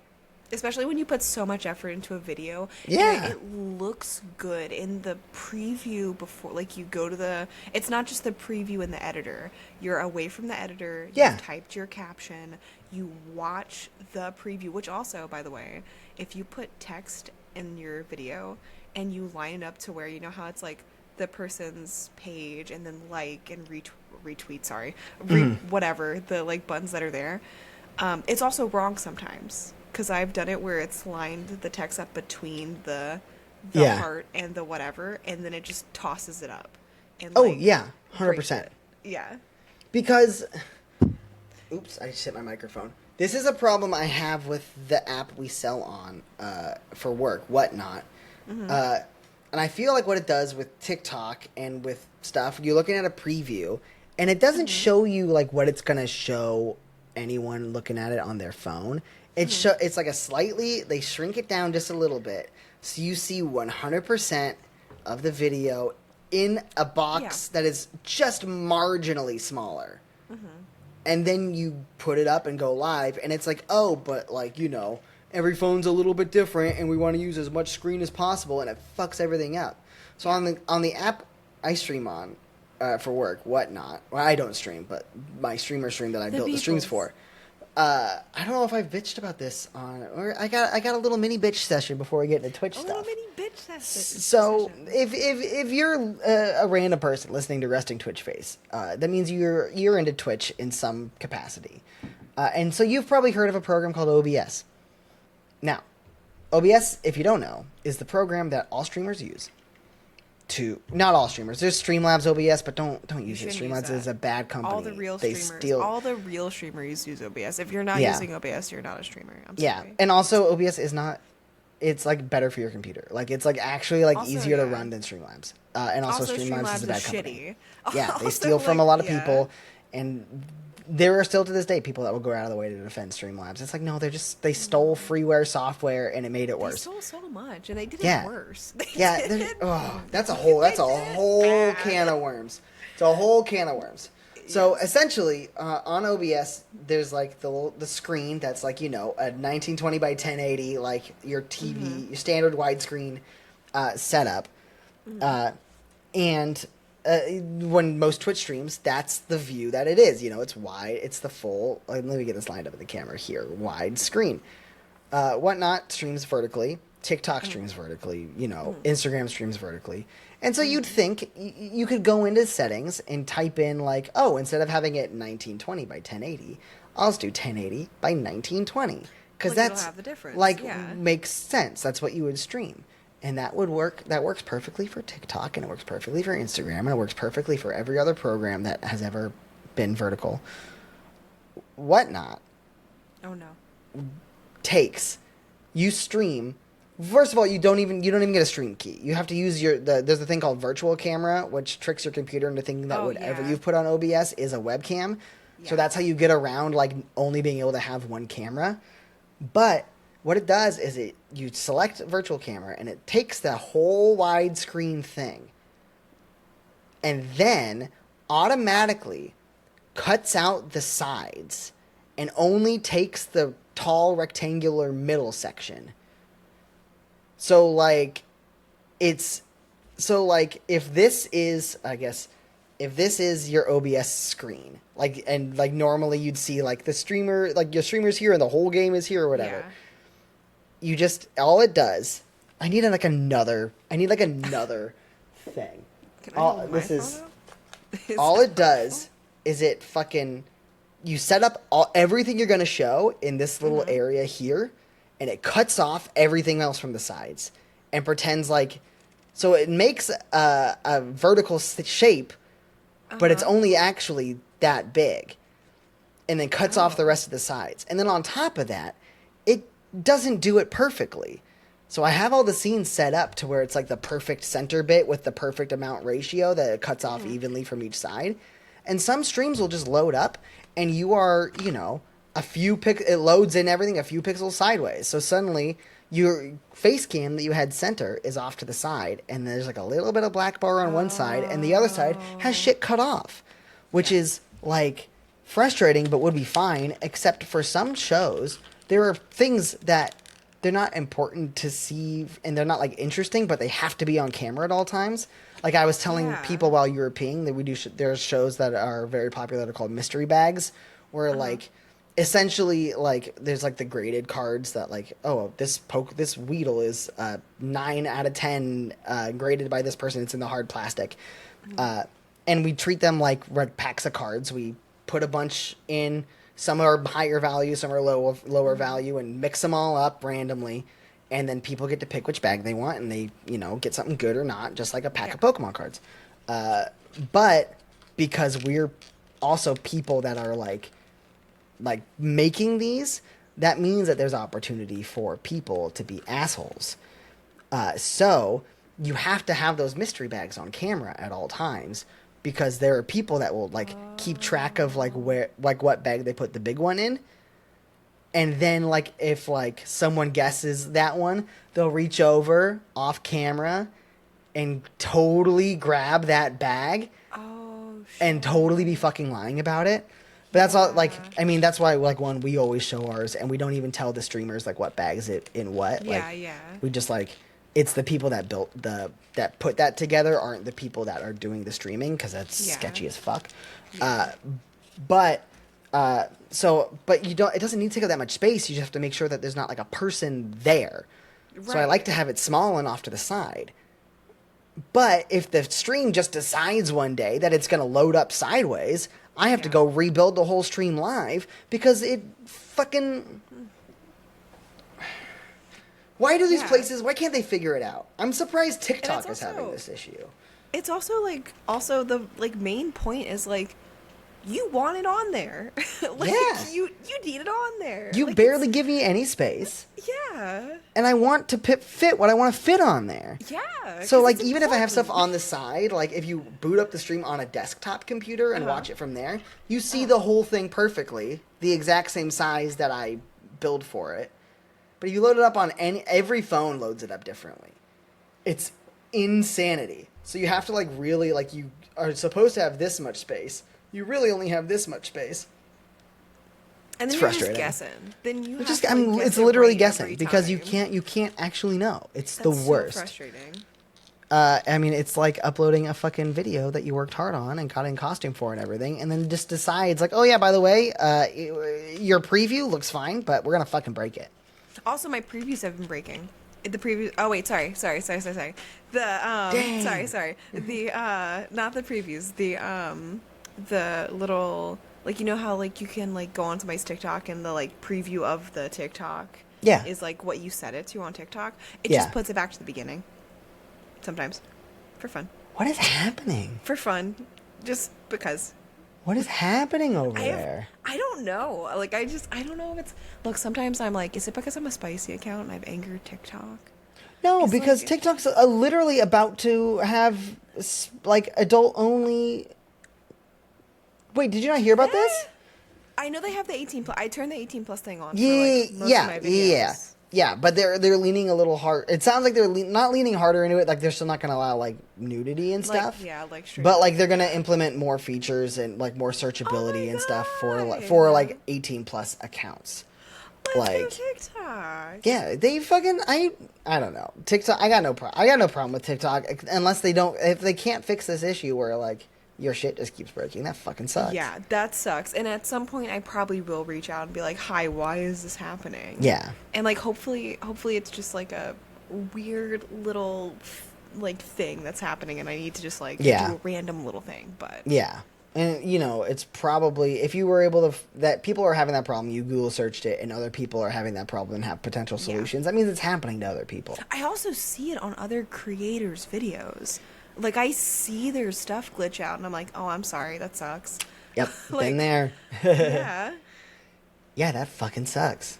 Especially when you put so much effort into a video. Yeah. And it looks good in the preview before, like you go to it's not just the preview in the editor. You're away from the editor. Yeah. You've typed your caption. You watch the preview, which also, by the way, if you put text in your video and you line it up to where, you know how it's like the person's page and then like and retweet, sorry, whatever, the like buttons that are there. It's also wrong sometimes because I've done it where it's lined the text up between the Yeah. heart and the whatever, and then it just tosses it up. And Oh, like, yeah, breaks 100%. it. Yeah. Because, oops, I just hit my microphone. This is a problem I have with the app we sell on for work, Whatnot. And I feel like what it does with TikTok and with stuff, you're looking at a preview, and it doesn't show you like what it's gonna show anyone looking at it on their phone. It's like they shrink it down just a little bit, so you see 100% of the video in a box that is just marginally smaller. And then you put it up and go live, and it's like, oh, but like, you know, every phone's a little bit different, and we want to use as much screen as possible, and it fucks everything up. So on the app I stream on for work, Whatnot. Well, I don't stream, but my streamer stream that I built the streams for. I don't know if I've bitched about this or I got a little mini bitch session before we get into Twitch A stuff. little mini bitch session. So if you're a random person listening to Resting Twitch Face, that means you're into Twitch in some capacity, and so you've probably heard of a program called OBS. Now, OBS, if you don't know, is the program that all streamers use. Not all streamers. There's Streamlabs OBS, but don't use it. shouldn't use Streamlabs is that. a bad company. All the real They streamers, steal. all the real streamers use OBS. If you're not Yeah. using OBS, you're not a streamer. I'm Yeah, sorry. and also OBS is not. It's like better for your computer. Like it's like actually like Also, easier to yeah. run than Streamlabs. And also Streamlabs is a bad company. shitty. Yeah, they Also, steal from like, a lot of yeah. people, and there are still to this day people that will go out of the way to defend Streamlabs. It's like no, they stole freeware software and it made it They worse. stole so much, and they did Yeah. it worse. They Yeah, did. that's a whole did it can of worms. It's a whole can of worms. So essentially, on OBS, there's like the screen that's like, you know, a 1920 by 1080, like your TV, your standard widescreen setup. And when most Twitch streams, that's the view that it is. You know, it's wide. It's the full. Let me get this lined up in the camera here. Wide screen. Whatnot streams vertically. TikTok streams vertically. You know, Instagram streams vertically. And so you'd think you could go into settings and type in like, oh, instead of having it 1920 by 1080, I'll just do 1080 by 1920 because Like, it'll that's have the difference, like yeah. makes sense. That's what you would stream. And that would work. That works perfectly for TikTok, and it works perfectly for Instagram, and it works perfectly for every other program that has ever been vertical. Whatnot Oh no. takes you stream. First of all, you don't even get a stream key. You have to use there's a thing called virtual camera, which tricks your computer into thinking that Oh, whatever yeah. you've put on OBS is a webcam. So Yeah. that's how you get around like only being able to have one camera. But what it does is you select virtual camera and it takes the whole widescreen thing and then automatically cuts out the sides and only takes the tall rectangular middle section. So like if this is if this is your OBS screen, like normally you'd see like the streamer, like your streamer's here and the whole game is here or whatever. Yeah. You just all it does. I need like another thing. Can I hold my phone up? All it does is it fucking you set up everything you're gonna show in this little area here, and it cuts off everything else from the sides and pretends like, so it makes a vertical shape, but it's only actually that big, and then cuts off the rest of the sides. And then on top of that, it doesn't do it perfectly. So I have all the scenes set up to where it's like the perfect center bit with the perfect amount ratio that it cuts off evenly from each side. And some streams will just load up and you are, you know, it loads in everything a few pixels sideways. So suddenly your face cam that you had center is off to the side, and there's like a little bit of black bar on one side, and the other side has shit cut off, which is like frustrating, but would be fine, except for some shows, there are things that they're not important to see, and they're not like interesting, but they have to be on camera at all times. Like I was telling people while you were peeing that we do, there's shows that are very popular that are called mystery bags, where like essentially like there's like the graded cards that like, oh, this Weedle is 9 out of 10 graded by this person. It's in the hard plastic. And we treat them like red packs of cards. We put a bunch in. Some are higher value, some are lower value, and mix them all up randomly. And then people get to pick which bag they want, and they, you know, get something good or not, just like a pack of Pokemon cards. But because we're also people that are like making these, that means that there's opportunity for people to be assholes. So you have to have those mystery bags on camera at all times, because there are people that will like keep track of like where, like what bag they put the big one in. And then like if like someone guesses that one, they'll reach over off camera and totally grab that bag and totally be fucking lying about it. But that's all, like, I mean, that's why, like, when we always show ours, and we don't even tell the streamers, like, what bags it in what. Yeah, like, yeah. We just, like, it's the people that that put that together aren't the people that are doing the streaming, because that's sketchy as fuck. Yeah. But you don't, it doesn't need to take up that much space. You just have to make sure that there's not, like, a person there. Right. So I like to have it small and off to the side. But if the stream just decides one day that it's going to load up sideways, I have to go rebuild the whole stream live, because it fucking... Why do these places... Why can't they figure it out? I'm surprised TikTok is having this issue. It's also, like... Also, the, like, main point is, like... You want it on there. Like, you need it on there. You like, barely give me any space. Yeah. And I want to fit what I want to fit on there. Yeah. So, like, even if I have stuff on the side, like, if you boot up the stream on a desktop computer and watch it from there, you see the whole thing perfectly, the exact same size that I build for it. But if you load it up on every phone loads it up differently. It's insanity. So you have to, like, really, like, you are supposed to have this much space. You really only have this much space. And then it's you're frustrating. Just guessing. Then you have just, to, like, guess it's literally right guessing, because you can't actually know. It's the worst. So frustrating. I mean, it's like uploading a fucking video that you worked hard on and got in costume for and everything, and then just decides like, oh yeah, by the way, your preview looks fine, but we're gonna fucking break it. Also, my previews have been breaking. The preview. Oh wait, sorry. The Dang. sorry. The not the previews. The little, like, you know how like you can like go on somebody's TikTok and the like preview of the TikTok is like what you set it to on TikTok. It just puts it back to the beginning. Sometimes, for fun. What is happening? For fun, just because. What is happening over there? I don't know. Like I don't know if it's. Look, sometimes I'm like, is it because I'm a spicy account and I've angered TikTok? No, because like, TikTok's literally about to have like adult only. Wait, did you not hear about this? I know they have the 18 plus. I turned the 18 plus thing on. Yeah, for, like, most of my videos. Yeah. But they're leaning a little hard. It sounds like they're not leaning harder into it. Like they're still not going to allow like nudity and stuff. Like straight. But like they're going to implement more features and like more searchability and stuff for like 18 plus accounts. Let's go TikTok. Yeah, they fucking I don't know. TikTok. I got no problem with TikTok unless if they can't fix this issue where like your shit just keeps breaking. That fucking sucks. Yeah, that sucks. And at some point, I probably will reach out and be like, "Hi, why is this happening?" Yeah. And like, hopefully, it's just like a weird little like thing that's happening, and I need to just like do a random little thing. But yeah, And, you know, it's probably, if you were able to, that people are having that problem, you Google searched it, and other people are having that problem and have potential solutions, that means it's happening to other people. I also see it on other creators' videos. Like, I see their stuff glitch out, and I'm like, oh, I'm sorry, that sucks. Yep, Like, been there. Yeah. Yeah, that fucking sucks.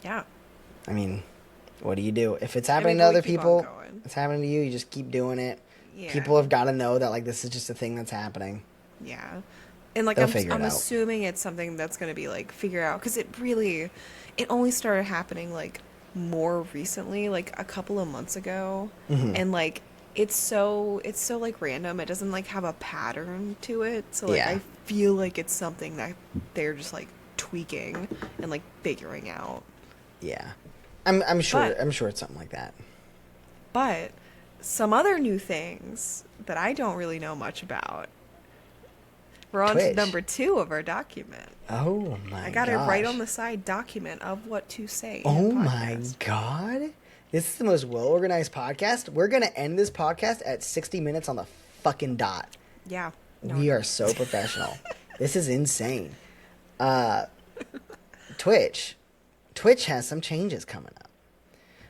Yeah. I mean, what do you do? If it's happening to we other keep on people, going. it's happening to you, you just keep doing it. Yeah. People have got to know that, like, this is just a thing that's happening. Yeah. And, like, They'll figure it I'm out. assuming it's something that's going to be, like, figured out. Because it only started happening, like, more recently, like, a couple of months ago. Mm-hmm. And, like, it's so, like, random. It doesn't, like, have a pattern to it. So, like, Yeah. I feel like it's something that they're just, like, tweaking and, like, figuring out. Yeah. I'm sure But- I'm sure it's something like that. But some other new things that I don't really know much about. We're on to Twitch. number 2 of our document. Oh my I got it right gosh. on the side, document of what to say. in Oh the my podcast. god. This is the most well organized podcast. We're gonna end this podcast at 60 minutes on the fucking dot. Yeah. No, We are so professional. This is insane. Twitch has some changes coming up.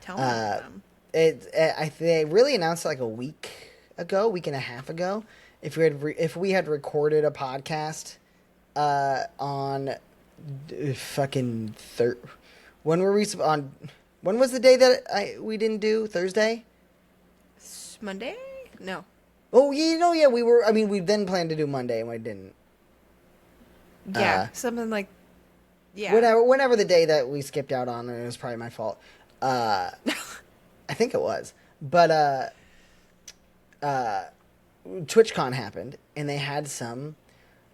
Tell me about them. They really announced it like a week and a half ago. If we had recorded a podcast on fucking when were we on? When was the day that we didn't do Thursday? Monday? No. Oh, yeah, we were. I mean, we then planned to do Monday and we didn't. Yeah, something like. Yeah. Whenever the day that we skipped out on, it was probably my fault. I think it was, but TwitchCon happened and they had some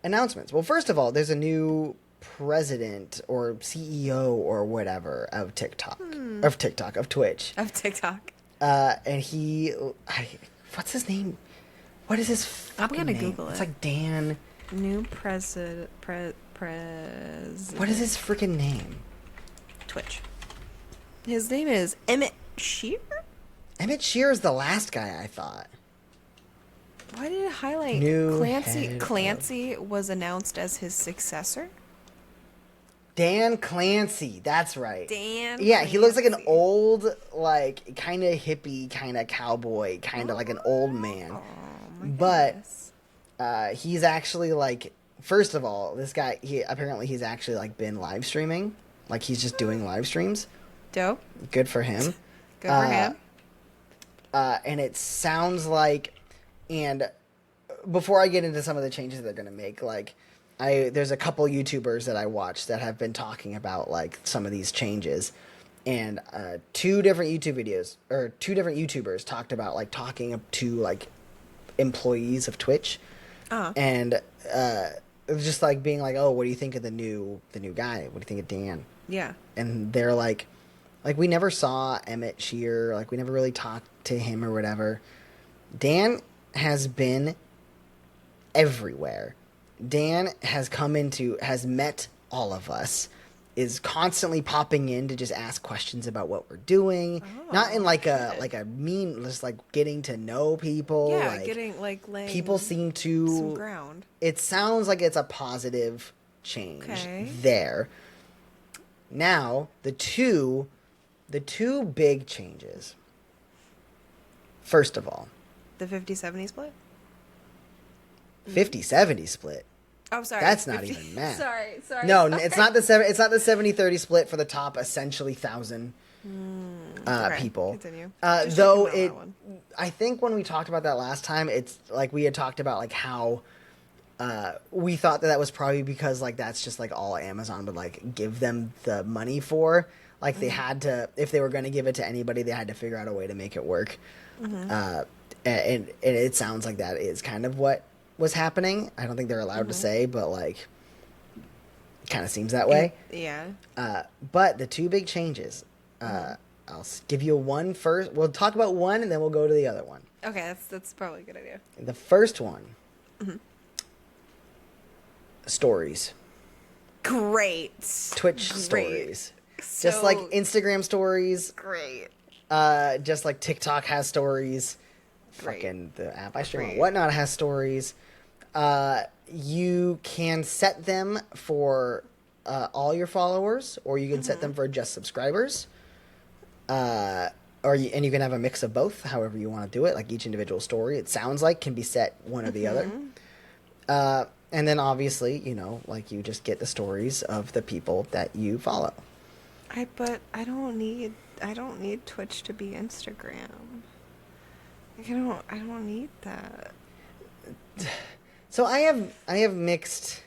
announcements. Well, first of all, there's a new president or CEO or whatever of TikTok, of Twitch, Of TikTok. and what's his name? What is his I'm fucking gonna name? Google It's it. like Dan. New president. What is his freaking name? Twitch. His name is Emmett Shear? Emmett Shear is the last guy I thought. Why did it highlight New Clancy? head Clancy was announced as his successor. Dan Clancy, that's right. Dan. Yeah, he looks like an Clancy. old, like, kind of hippie, kind of cowboy, kind of like an old man. Oh my But goodness. he's actually like, first of all, this guy, he's actually like been live streaming, like he's just doing live streams. Dope. Good for him. Good for him. And it sounds like, and before I get into some of the changes they're gonna make, like, there's a couple YouTubers that I watch that have been talking about like some of these changes, and two different YouTubers talked about like talking to like employees of Twitch, and just like being like, oh, what do you think of the new guy? What do you think of Dan? Yeah. And they're like we never saw Emmett Shear, like we never really talked to him or whatever. Dan has been everywhere. Dan has met all of us, is constantly popping in to just ask questions about what we're doing. Not in like a mean, just like getting to know people. Yeah, like, getting like laying people seem to some ground. It sounds like it's a positive change Okay. there. Now, the two big changes. First of all, The 50-70 split? 50-70 split. Oh, sorry. That's not even math. Sorry. No, sorry. it's not the 70-30 split for the top essentially 1,000 Okay, people. continue. Just Though checking that one. I think when we talked about that last time, it's like we had talked about like how we thought that was probably because like that's just like all Amazon would like give them the money for. Like they had to, if they were going to give it to anybody, they had to figure out a way to make it work. And it sounds like that is kind of what was happening. I don't think they're allowed to say, but like, it kind of seems that way. Yeah. But the two big changes, give you one first. We'll talk about one, and then we'll go to the other one. Okay, that's probably a good idea. The first one, stories, Great. Twitch Great. stories, So just like Instagram stories, great. just like TikTok has stories. Great. Fucking the app I stream on Great. Whatnot has stories. You can set them for all your followers, or you can set them for just subscribers. And you can have a mix of both, however you want to do it. Like each individual story, it sounds like, can be set one or the other. And then obviously, like you just get the stories of the people that you follow. But I don't need Twitch to be Instagram. Like I don't need that. So I have mixed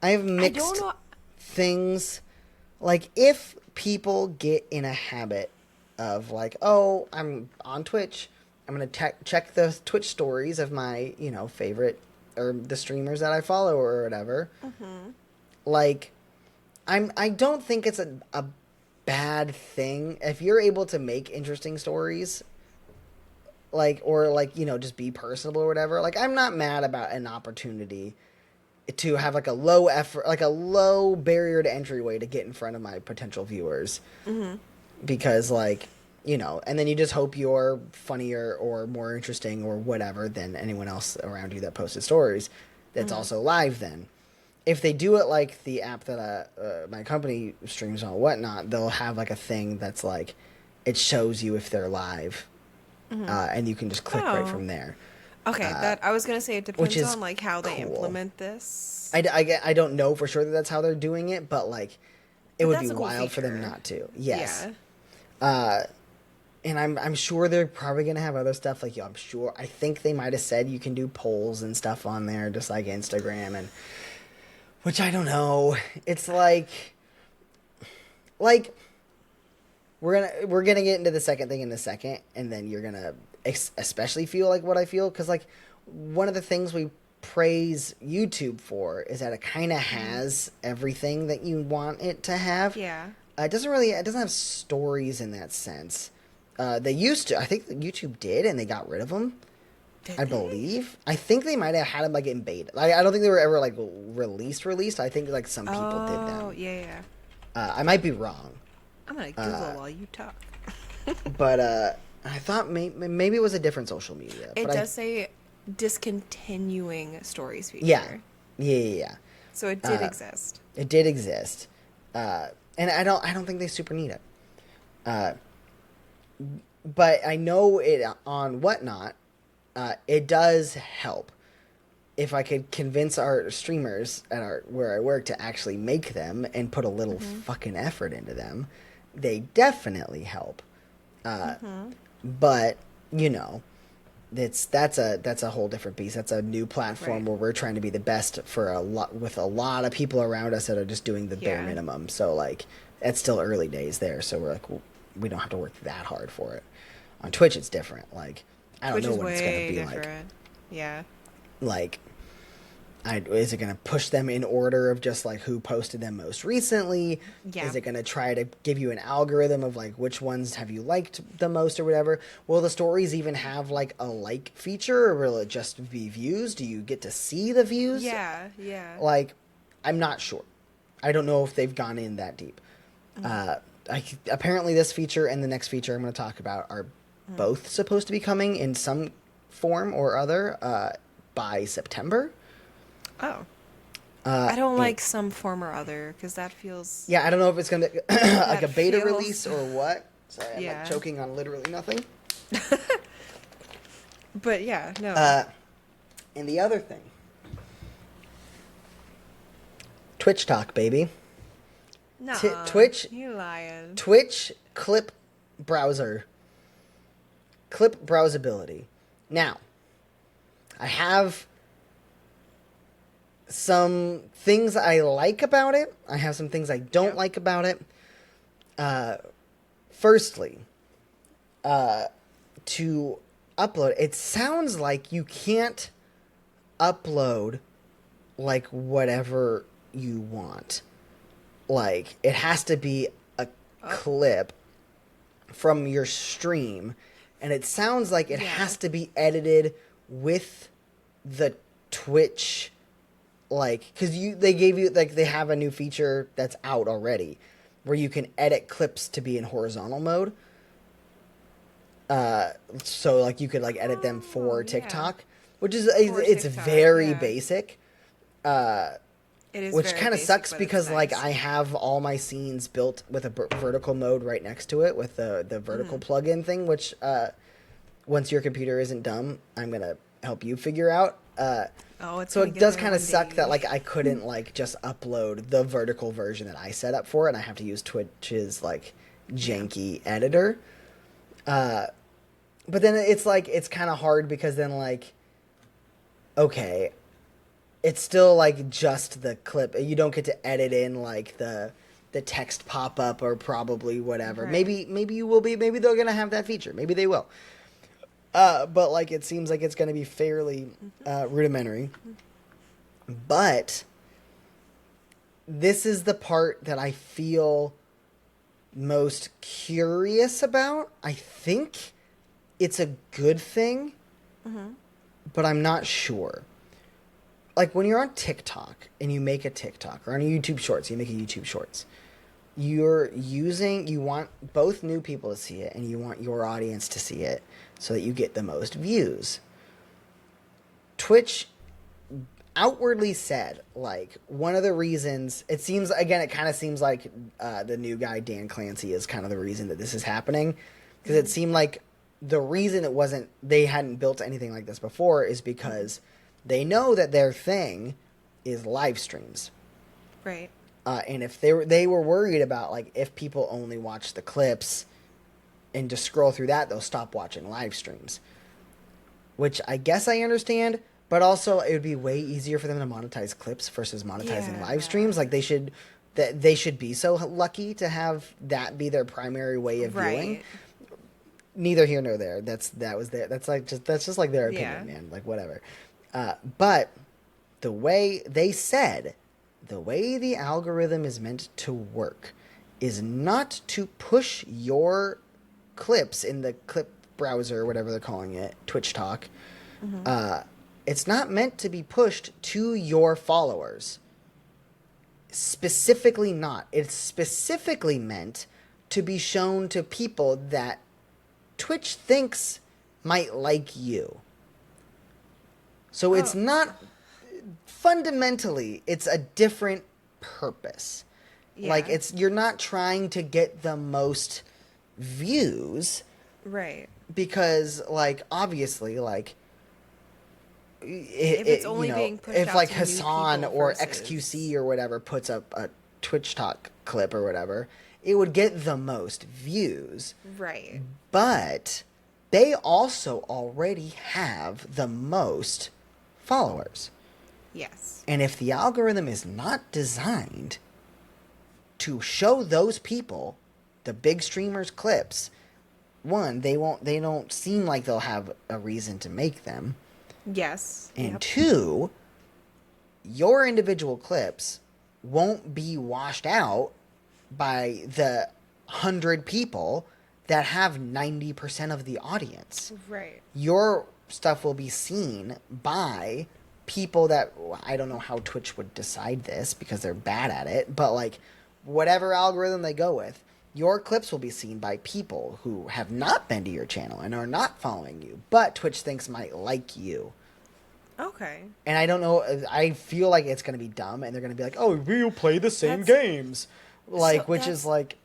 I don't know. things. Like if people get in a habit of like, oh, I'm on Twitch, I'm gonna check the Twitch stories of my favorite or the streamers that I follow or whatever. Like, I don't think it's a bad thing if you're able to make interesting stories. Like, or like, just be personable or whatever. Like, I'm not mad about an opportunity to have like a low effort, like a low barrier to entry way to get in front of my potential viewers. Because like, and then you just hope you're funnier or more interesting or whatever than anyone else around you that posted stories that's also live then. If they do it like the app that my company streams on whatnot, they'll have like a thing that's like, it shows you if they're live. And you can just click right from there. Okay, that I was gonna say it depends is on like how they cool. implement this. I don't know for sure that that's how they're doing it, but like it would be that's a cool wild for them feature. not to. Yes. Yeah. And I'm sure they're probably gonna have other stuff like I think they might have said you can do polls and stuff on there just like Instagram, and which I don't know. It's like we're gonna get into the second thing in a second, and then you're gonna especially feel like what I feel, because like one of the things we praise YouTube for is that it kind of has everything that you want it to have. Yeah. It doesn't have stories in that sense. They used to. I think YouTube did, and they got rid of them. I believe. I think they might have had them like in beta. I don't think they were ever like released. I think like some people did them. Oh yeah. I might be wrong. I'm gonna Google while you talk. But I thought maybe it was a different social media. It but does say discontinuing stories feature. Yeah. So it did exist. It did exist, and I don't think they super need it. But I know it on Whatnot. It does help. If I could convince our streamers at where I work to actually make them and put a little fucking effort into them, they definitely help. But that's a whole different beast. That's a new platform where we're trying to be the best for a lot of people around us that are just doing the bare minimum. So like, it's still early days there. So we're like, well, we don't have to work that hard for it. On Twitch, it's different. Like, I don't know what it's gonna be different. Like. Yeah. Like, is it going to push them in order of just like who posted them most recently? Yeah. Is it going to try to give you an algorithm of like which ones have you liked the most or whatever? Will the stories even have like a like feature, or will it just be views? Do you get to see the views? Yeah. Like, I'm not sure. I don't know if they've gone in that deep. Apparently this feature and the next feature I'm going to talk about are both supposed to be coming in some form or other by September. Oh. I don't like some form or other, because that feels... Yeah, I don't know if it's going to be like a beta release or what. Sorry, I'm like choking on literally nothing. But yeah, no. And the other thing. Twitch talk, baby. No, Twitch... you lying. Twitch clip browser. Clip browsability. Now, I have some things I like about it. I have some things I don't like about it. Firstly, to upload, it sounds like you can't upload like whatever you want. Like, it has to be a clip from your stream, and it sounds like it has to be edited with the Twitch, like, because they gave you, like, they have a new feature that's out already where you can edit clips to be in horizontal mode. So like you could like edit them for TikTok. which is For it's TikTok, very yeah. basic. It is Which very kind of basic, sucks but it's because like nice. I have all my scenes built with a vertical mode right next to it with the vertical plugin thing, which once your computer isn't dumb, I'm gonna help you figure out. Oh, it's So gonna it get does there kind of one suck that day. like I couldn't like just upload the vertical version that I set up for it, and I have to use Twitch's like Yeah. janky editor. But then it's like it's kind of hard because then like okay, it's still like just the clip. You don't get to edit in like the text pop up or probably whatever. Right. Maybe you will be. Maybe they're gonna have that feature. Maybe they will. But like it seems like it's gonna be fairly rudimentary. But this is the part that I feel most curious about. I think it's a good thing, but I'm not sure. Like when you're on TikTok and you make a TikTok or on a YouTube Shorts, you make a YouTube Shorts. You want both new people to see it and you want your audience to see it so that you get the most views. Twitch outwardly said like one of the reasons it seems again it kind of seems like the new guy Dan Clancy is kind of the reason that this is happening because it seemed like the reason it wasn't they hadn't built anything like this before is because they know that their thing is live streams. Right. And if they were worried about like if people only watch the clips and just scroll through that, they'll stop watching live streams. Which I guess I understand, but also it would be way easier for them to monetize clips versus monetizing live streams. Like they should be so lucky to have that be their primary way of viewing. Right. Neither here nor there. That's just like their opinion, Yeah. man. Like whatever. But the way they said, the way the algorithm is meant to work is not to push your clips in the clip browser, whatever they're calling it, Twitch Talk. It's not meant to be pushed to your followers. Specifically not. It's specifically meant to be shown to people that Twitch thinks might like you. So it's not fundamentally it's a different purpose. Yeah. Like you're not trying to get the most views Right. because like obviously like If it's only being pushed if out like to new Hassan people or versus- XQC or whatever puts up a Twitch Talk clip or whatever, it would get the most views. Right. But they also already have the most followers. Yes. And if the algorithm is not designed to show those people the big streamers clips, one, they don't seem like they'll have a reason to make them. Yes. And Yep. two, your individual clips won't be washed out by the 100 people that have 90% of the audience. Right. Your stuff will be seen by people that I don't know how Twitch would decide this because they're bad at it, but like whatever algorithm they go with, your clips will be seen by people who have not been to your channel and are not following you, but Twitch thinks might like you. Okay. And I don't know, I feel like it's going to be dumb and they're going to be like, "Oh, we'll play the same That's- games." Like which that's- is like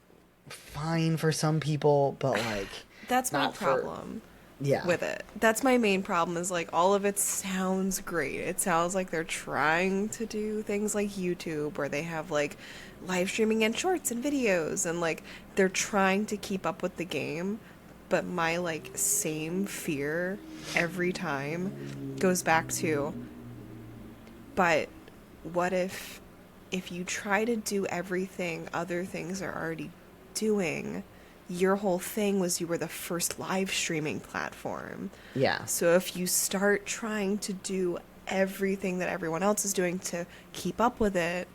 fine for some people, but like That's my not for- problem. yeah. With it. That's my main problem is like all of it sounds great. It sounds like they're trying to do things like YouTube where they have like live streaming and shorts and videos and like they're trying to keep up with the game, but my like same fear every time goes back to but what if you try to do everything other things are already doing? Your whole thing was you were the first live streaming platform. Yeah. So if you start trying to do everything that everyone else is doing to keep up with it,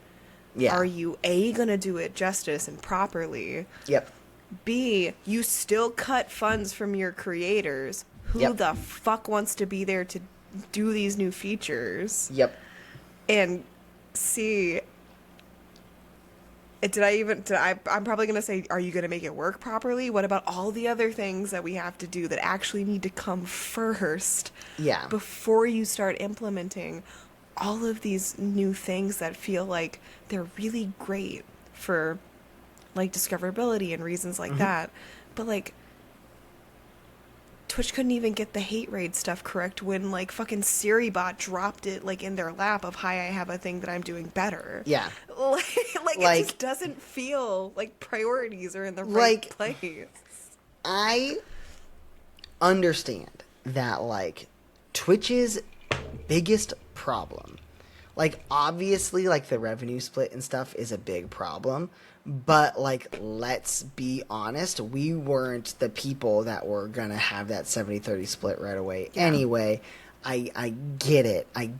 Yeah. are you A, gonna do it justice and properly? Yep. B, you still cut funds from your creators. Who Yep. the fuck wants to be there to do these new features? Yep. And C, I'm probably going to say, are you going to make it work properly? What about all the other things that we have to do that actually need to come first Yeah. before you start implementing all of these new things that feel like they're really great for like discoverability and reasons like that. But like Twitch couldn't even get the hate raid stuff correct when like fucking Siri bot dropped it like in their lap of, hi, I have a thing that I'm doing better. Yeah. Like it just doesn't feel like priorities are in the right place. I understand that like Twitch's biggest problem, like obviously like the revenue split and stuff is a big problem, but like let's be honest, we weren't the people that were gonna have that 70-30 split right away anyway. I get it. I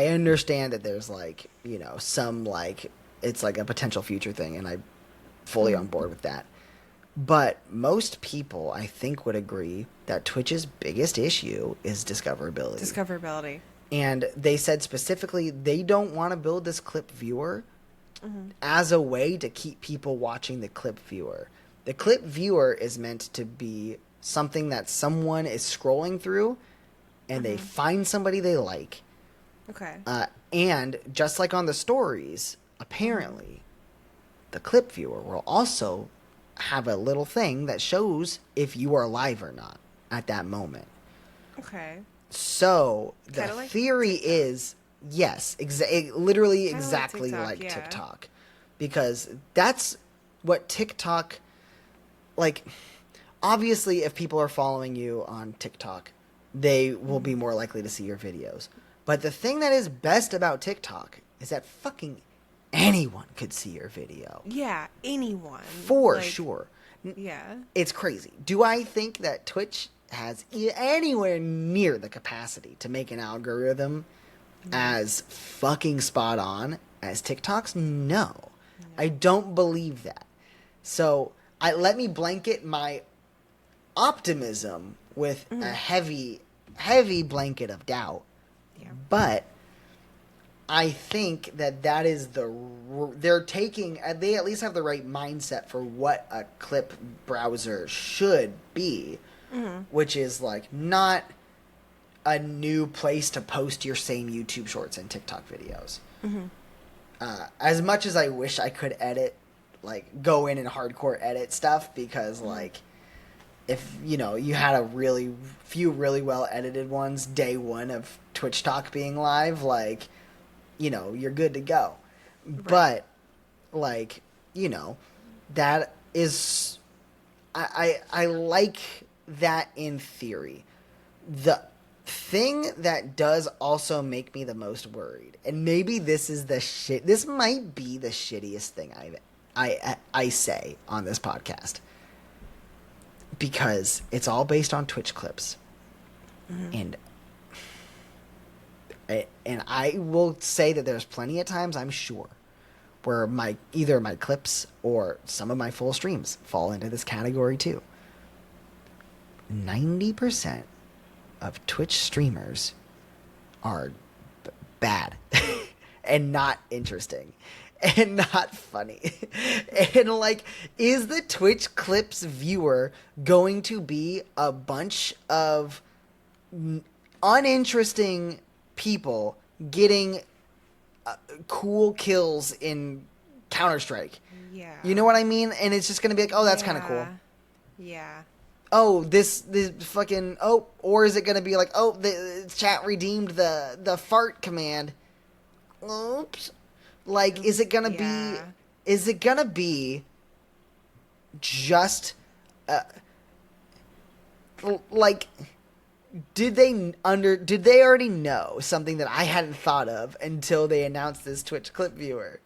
understand that there's like, you know, some like it's like a potential future thing, and I'm fully on board with that. But most people, I think, would agree that Twitch's biggest issue is discoverability. And they said specifically they don't want to build this clip viewer as a way to keep people watching the clip viewer. The clip viewer is meant to be something that someone is scrolling through and they find somebody they like. Okay. And just like on the stories, apparently, the clip viewer will also have a little thing that shows if you are live or not at that moment. Okay. So the Kinda like theory TikTok. is, yes, literally Kinda exactly TikTok, like yeah. TikTok. Because that's what TikTok, like, obviously if people are following you on TikTok, they will be more likely to see your videos. But the thing that is best about TikTok is that fucking anyone could see your video. Yeah, anyone. For Like, sure. Yeah. It's crazy. Do I think that Twitch has anywhere near the capacity to make an algorithm as fucking spot on as TikTok's? No. I don't believe that. So let me blanket my optimism with a heavy blanket of doubt. Yeah. But I think that is they're taking, they at least have the right mindset for what a clip browser should be, which is like not a new place to post your same YouTube shorts and TikTok videos. As much as I wish I could edit, like go in and hardcore edit stuff, because like if you know you had a really few really well edited ones day one of Twitch Talk being live, like, you know, you're good to go. Right. But like, you know, that is I like that in theory. The thing that does also make me the most worried, and maybe this is this might be the shittiest thing I say on this podcast, because it's all based on Twitch clips. And I will say that there's plenty of times, I'm sure, where either my clips or some of my full streams fall into this category too. 90% of Twitch streamers are bad and not interesting and not funny. And like, is the Twitch clips viewer going to be a bunch of uninteresting people getting cool kills in Counter-Strike? Yeah. You know what I mean? And it's just going to be like, oh, that's kind of cool. Yeah. Oh, this fucking, oh, or is it going to be like, oh, the chat redeemed the fart command. Oops. Like, is it going to be just, like, did they already know something that I hadn't thought of until they announced this Twitch clip viewer?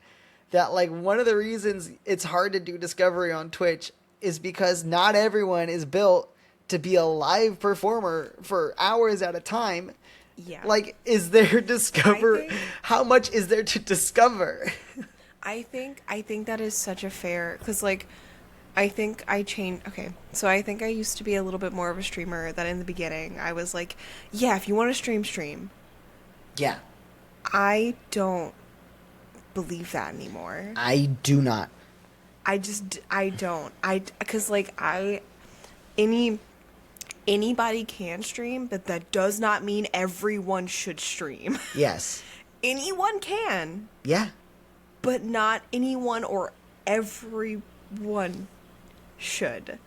That, like, one of the reasons it's hard to do discovery on Twitch is because not everyone is built to be a live performer for hours at a time. Yeah. Like, is there how much is there to discover? I think that is such a fair, because like, I think I changed. Okay, so I think I used to be a little bit more of a streamer. That in the beginning I was like, yeah, if you want to stream. Yeah. I don't believe that anymore. I do not. I don't. Because like anybody can stream, but that does not mean everyone should stream. Yes. Anyone can, Yeah. but not anyone or everyone should.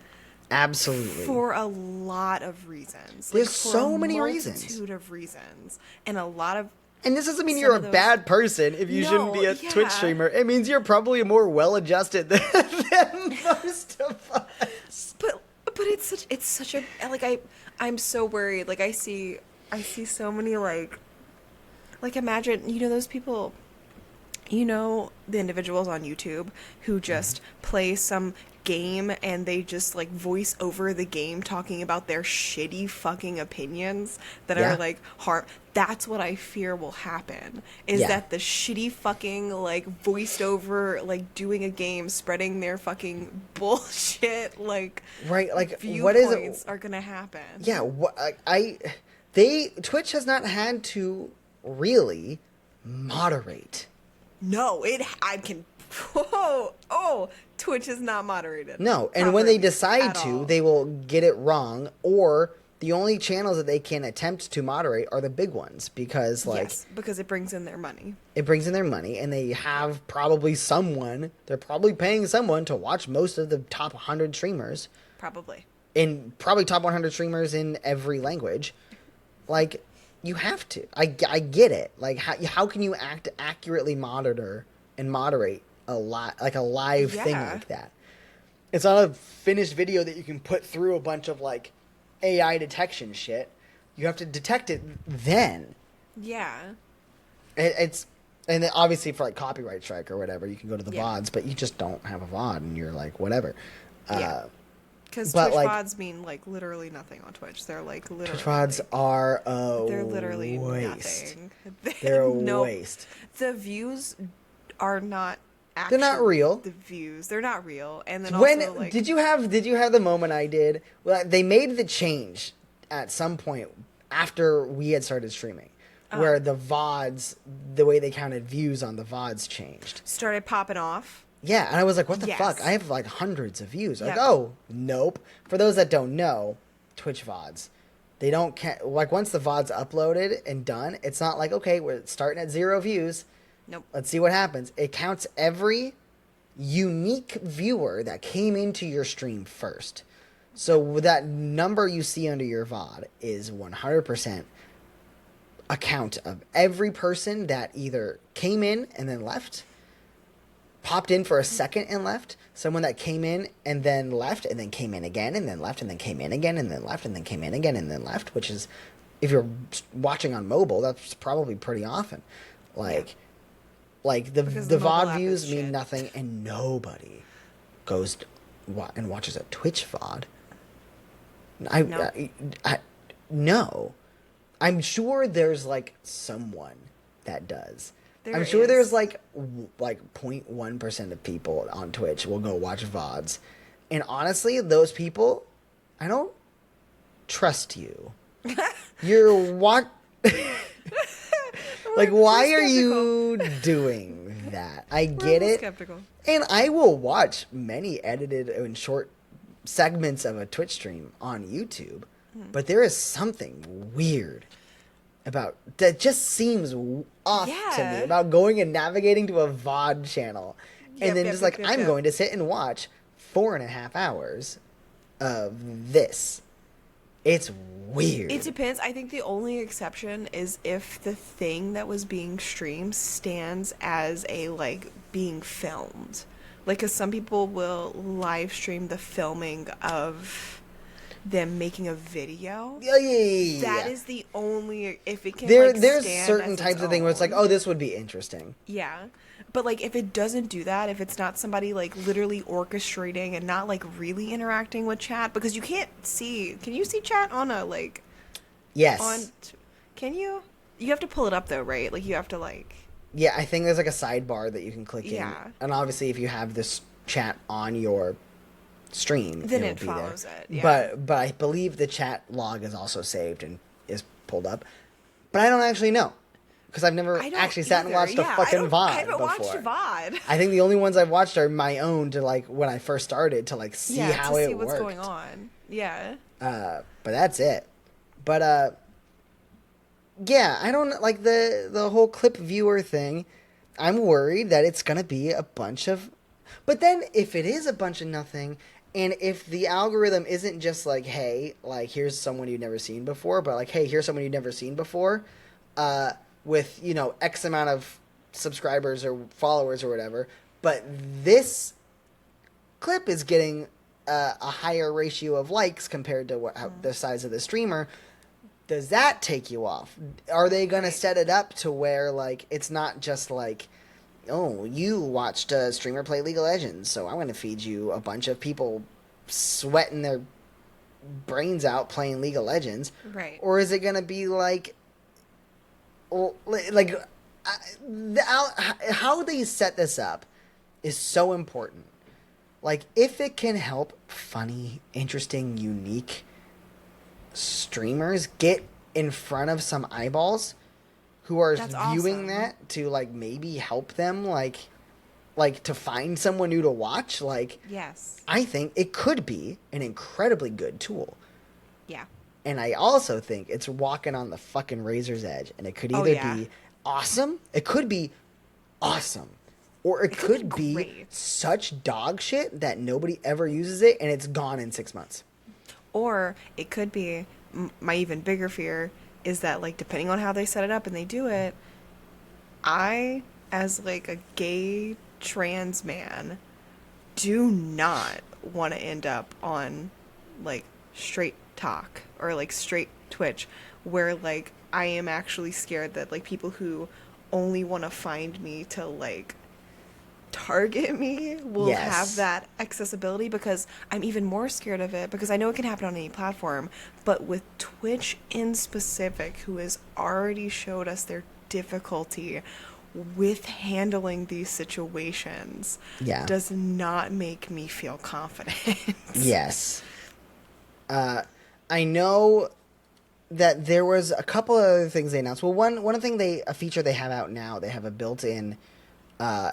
Absolutely. For a lot of reasons. There's for so a many reasons. multitude of reasons. And a lot of... And this doesn't mean some you're a of those- bad person if you shouldn't be a No, Twitch yeah. streamer. It means you're probably more well-adjusted than most of us. But it's such a... Like, I'm so worried. Like, I see so many, like, imagine, you know, those people... You know, the individuals on YouTube who just play some game and they just like voice over the game talking about their shitty fucking opinions that Yeah. are like harm. That's what I fear will happen, is Yeah. that the shitty fucking like voiced over like doing a game spreading their fucking bullshit like Right, like, viewpoints what is it? are gonna happen. Yeah, Twitch has not had to really moderate. No, I can... Oh, Twitch is not moderated. No, and when they properly decide at to, all. they will get it wrong, or the only channels that they can attempt to moderate are the big ones, because, like, Yes, because it brings in their money. it brings in their money, and they have probably they're probably paying someone to watch most of the top 100 streamers, Probably. in probably top 100 streamers in every language. Like, you have to. I get it. Like, how can you accurately monitor and moderate a live thing Yeah. like that? It's not a finished video that you can put through a bunch of, like, AI detection shit. You have to detect it then. Yeah. It's and then obviously for like copyright strike or whatever, you can go to the Yeah. VODs, but you just don't have a VOD, and you're like, whatever. Yeah. Because but, Twitch like- VODs mean like literally nothing on Twitch. They're like literally... Twitch VODs are a They're literally waste. nothing. They're a No, waste. The views are not actually... They're not real. The views. They're not real. And then When also like... did you have the moment I did? Well, they made the change at some point after we had started streaming, where the VODs, the way they counted views on the VODs changed. Started popping off? Yeah, and I was like, what the Yes. fuck? I have like hundreds of views. Like, Yeah. oh, nope. For those that don't know, Twitch VODs, they don't like once the VOD's uploaded and done, it's not like, okay, we're starting at 0 views. Nope. Let's see what happens. It counts every unique viewer that came into your stream first. So that number you see under your VOD is 100% a count of every person that either came in and then left, popped in for a second and left, someone that came in and then left, and then came in again, and then left, and then came in again, and then left, and then came in again, and then left, which is, if you're watching on mobile, that's probably pretty often. Like, the Because the the mobile VOD app views is mean shit. nothing, and nobody goes and watches a Twitch VOD. No. No. I'm sure there's like someone that does. There I'm sure is. there's like 0.1% of people on Twitch will go watch VODs. And honestly, those people, I don't trust you. You're what? Like, why are you doing that? I get it. Skeptical. And I will watch many edited and short segments of a Twitch stream on YouTube, but there is something weird about that just seems off to me Yeah. about going and navigating to a VOD channel and Yep, then yep, just yep, like, yep, I'm yep. going to sit and watch 4.5 hours of this. It's weird. It depends. I think the only exception is if the thing that was being streamed stands as a like being filmed. Like, cause some people will live stream the filming of them making a video. yeah. That is the only, if it can There's stand certain as its types of thing where it's like, own. oh, this would be interesting. Yeah. But like if it doesn't do that, if it's not somebody like literally orchestrating and not like really interacting with chat, because you can't see, can you see chat on a like Yes. can you? You have to pull it up though, right? Like you have to like, Yeah, I think there's like a sidebar that you can click Yeah. in. And obviously if you have this chat on your stream, Then it'll it be follows there. it, yeah. But I believe the chat log is also saved and is pulled up. But I don't actually know. because I've never I don't actually sat and either. watched a Yeah, fucking VOD I haven't before. watched VOD. I think the only ones I've watched are my own to like when I first started to like see how to it see what's worked. going on. Yeah. But that's it. But yeah, I don't like the whole clip viewer thing. I'm worried that it's gonna be a bunch of. But then if it is a bunch of nothing, and if the algorithm isn't just like, hey, like here's someone you've never seen before, but like, hey, here's someone you've never seen before, with X amount of subscribers or followers or whatever, but this clip is getting a higher ratio of likes compared to the size of the streamer. Does that take you off? Are they going to set it up to where like it's not just like, oh, you watched a streamer play League of Legends, so I'm going to feed you a bunch of people sweating their brains out playing League of Legends, Right. or is it going to be like, how they set this up is so important. Like, if it can help funny, interesting, unique streamers get in front of some eyeballs who are That's viewing awesome. that to, like, maybe help them, like to find someone new to watch, like, Yes. I think it could be an incredibly good tool. Yeah. And I also think it's walking on the fucking razor's edge. And it could either be awesome, it could be awesome, or it could be great. such dog shit that nobody ever uses it and it's gone in 6 months. Or it could be, my even bigger fear is that, like, depending on how they set it up and they do it, I, as, like, a gay trans man, do not want to end up on, like, straight talk or, like, straight Twitch, where, like, I am actually scared that, like, people who only want to find me to, like, target me will Yes. have that accessibility, because I'm even more scared of it because I know it can happen on any platform, but with Twitch in specific, who has already showed us their difficulty with handling these situations, Yeah. does not make me feel confident. Yes. I know that there was a couple of other things they announced. Well, one thing a feature they have out now, they have a built-in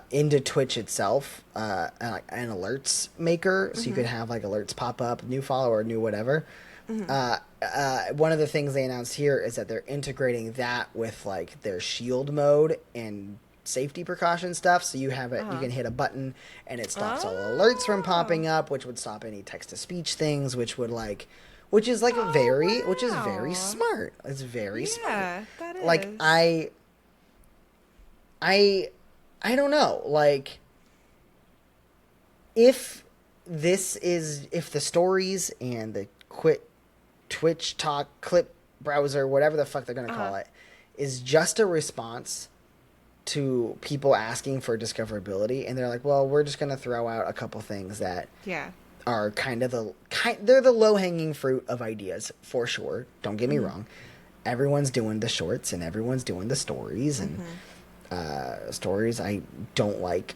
into Twitch itself, an alerts maker, so you could have like alerts pop up, new follower, new whatever. One of the things they announced here is that they're integrating that with like their shield mode and safety precaution stuff. So you have it, you can hit a button and it stops all alerts from popping up, which would stop any text to speech things, which is very smart. It's very smart. Yeah, that is. Like I don't know, like, if the stories and the Twitch talk clip browser, whatever the fuck they're gonna call it, is just a response to people asking for discoverability, and they're like, well, we're just gonna throw out a couple things that are they're the low-hanging fruit of ideas, for sure. Don't get me wrong. Everyone's doing the shorts and everyone's doing the stories, and stories I don't like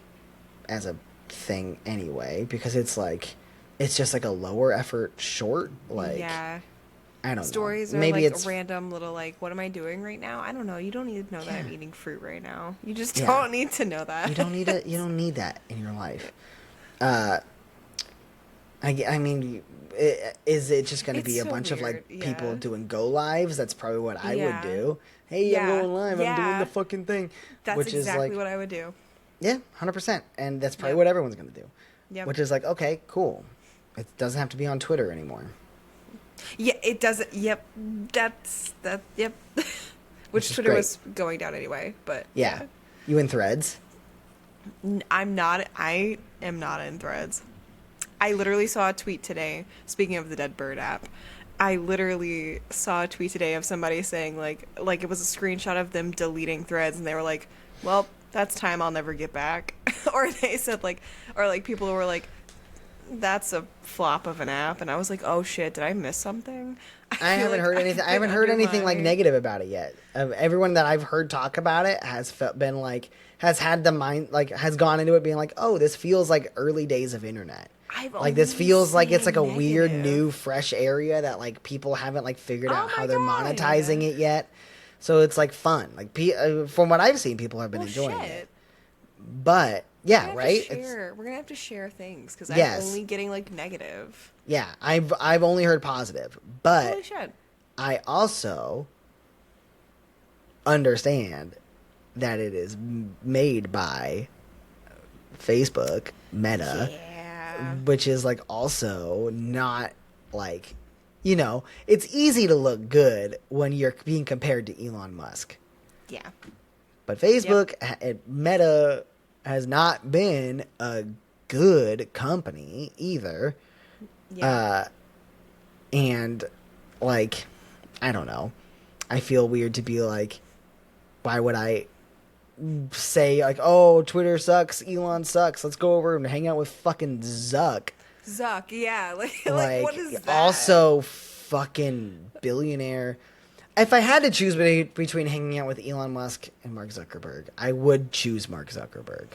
as a thing anyway, because it's just like a lower effort short, like, I don't Stories know. are Maybe like it's a random little, like, what am I doing right now? I don't know. You don't need to know that I'm eating fruit right now. You just don't need to know that. You don't need that in your life. I mean, is it just going to be a so bunch of like weird, people doing go lives? That's probably what I would do. Hey, I'm going live. I'm doing the fucking thing. That's which exactly is like, what I would do. Yeah, 100%. And that's probably what everyone's going to do. Yep. Which is like, okay, cool. It doesn't have to be on Twitter anymore. Yeah, it doesn't. Yep. Yep. Which Twitter great. was going down anyway, but Yeah. You in Threads? I'm not. I am not in Threads. I literally saw a tweet today, speaking of the Dead Bird app, I literally saw a tweet today of somebody saying, like it was a screenshot of them deleting Threads, and they were like, well, that's time I'll never get back. Or they said, like, or like people were like, that's a flop of an app. And I was like, oh shit, did I miss something? I haven't heard anything. I haven't heard anything like negative about it yet. Everyone that I've heard talk about it has been like, has had the mind, like, has gone into it being like, oh, this feels like early days of internet. Like, this feels like it's like a weird new fresh area that like people haven't like figured out how they're monetizing it yet. So it's like fun. Like from what I've seen, people have been enjoying it. But yeah, right. We're gonna have to share things because Yes. I'm only getting like negative. Yeah, I've only heard positive, but Holy shit. I also understand that it is made by Facebook, Meta, Yeah. which is like also not like, it's easy to look good when you're being compared to Elon Musk. Yeah. But Facebook, Meta has not been a good company either. Yeah. And like, I don't know. I feel weird to be like, why would I say like, oh, Twitter sucks, Elon sucks, let's go over and hang out with fucking Zuck. Zuck, yeah. Like what is that? Also fucking billionaire. If I had to choose between hanging out with Elon Musk and Mark Zuckerberg, I would choose Mark Zuckerberg.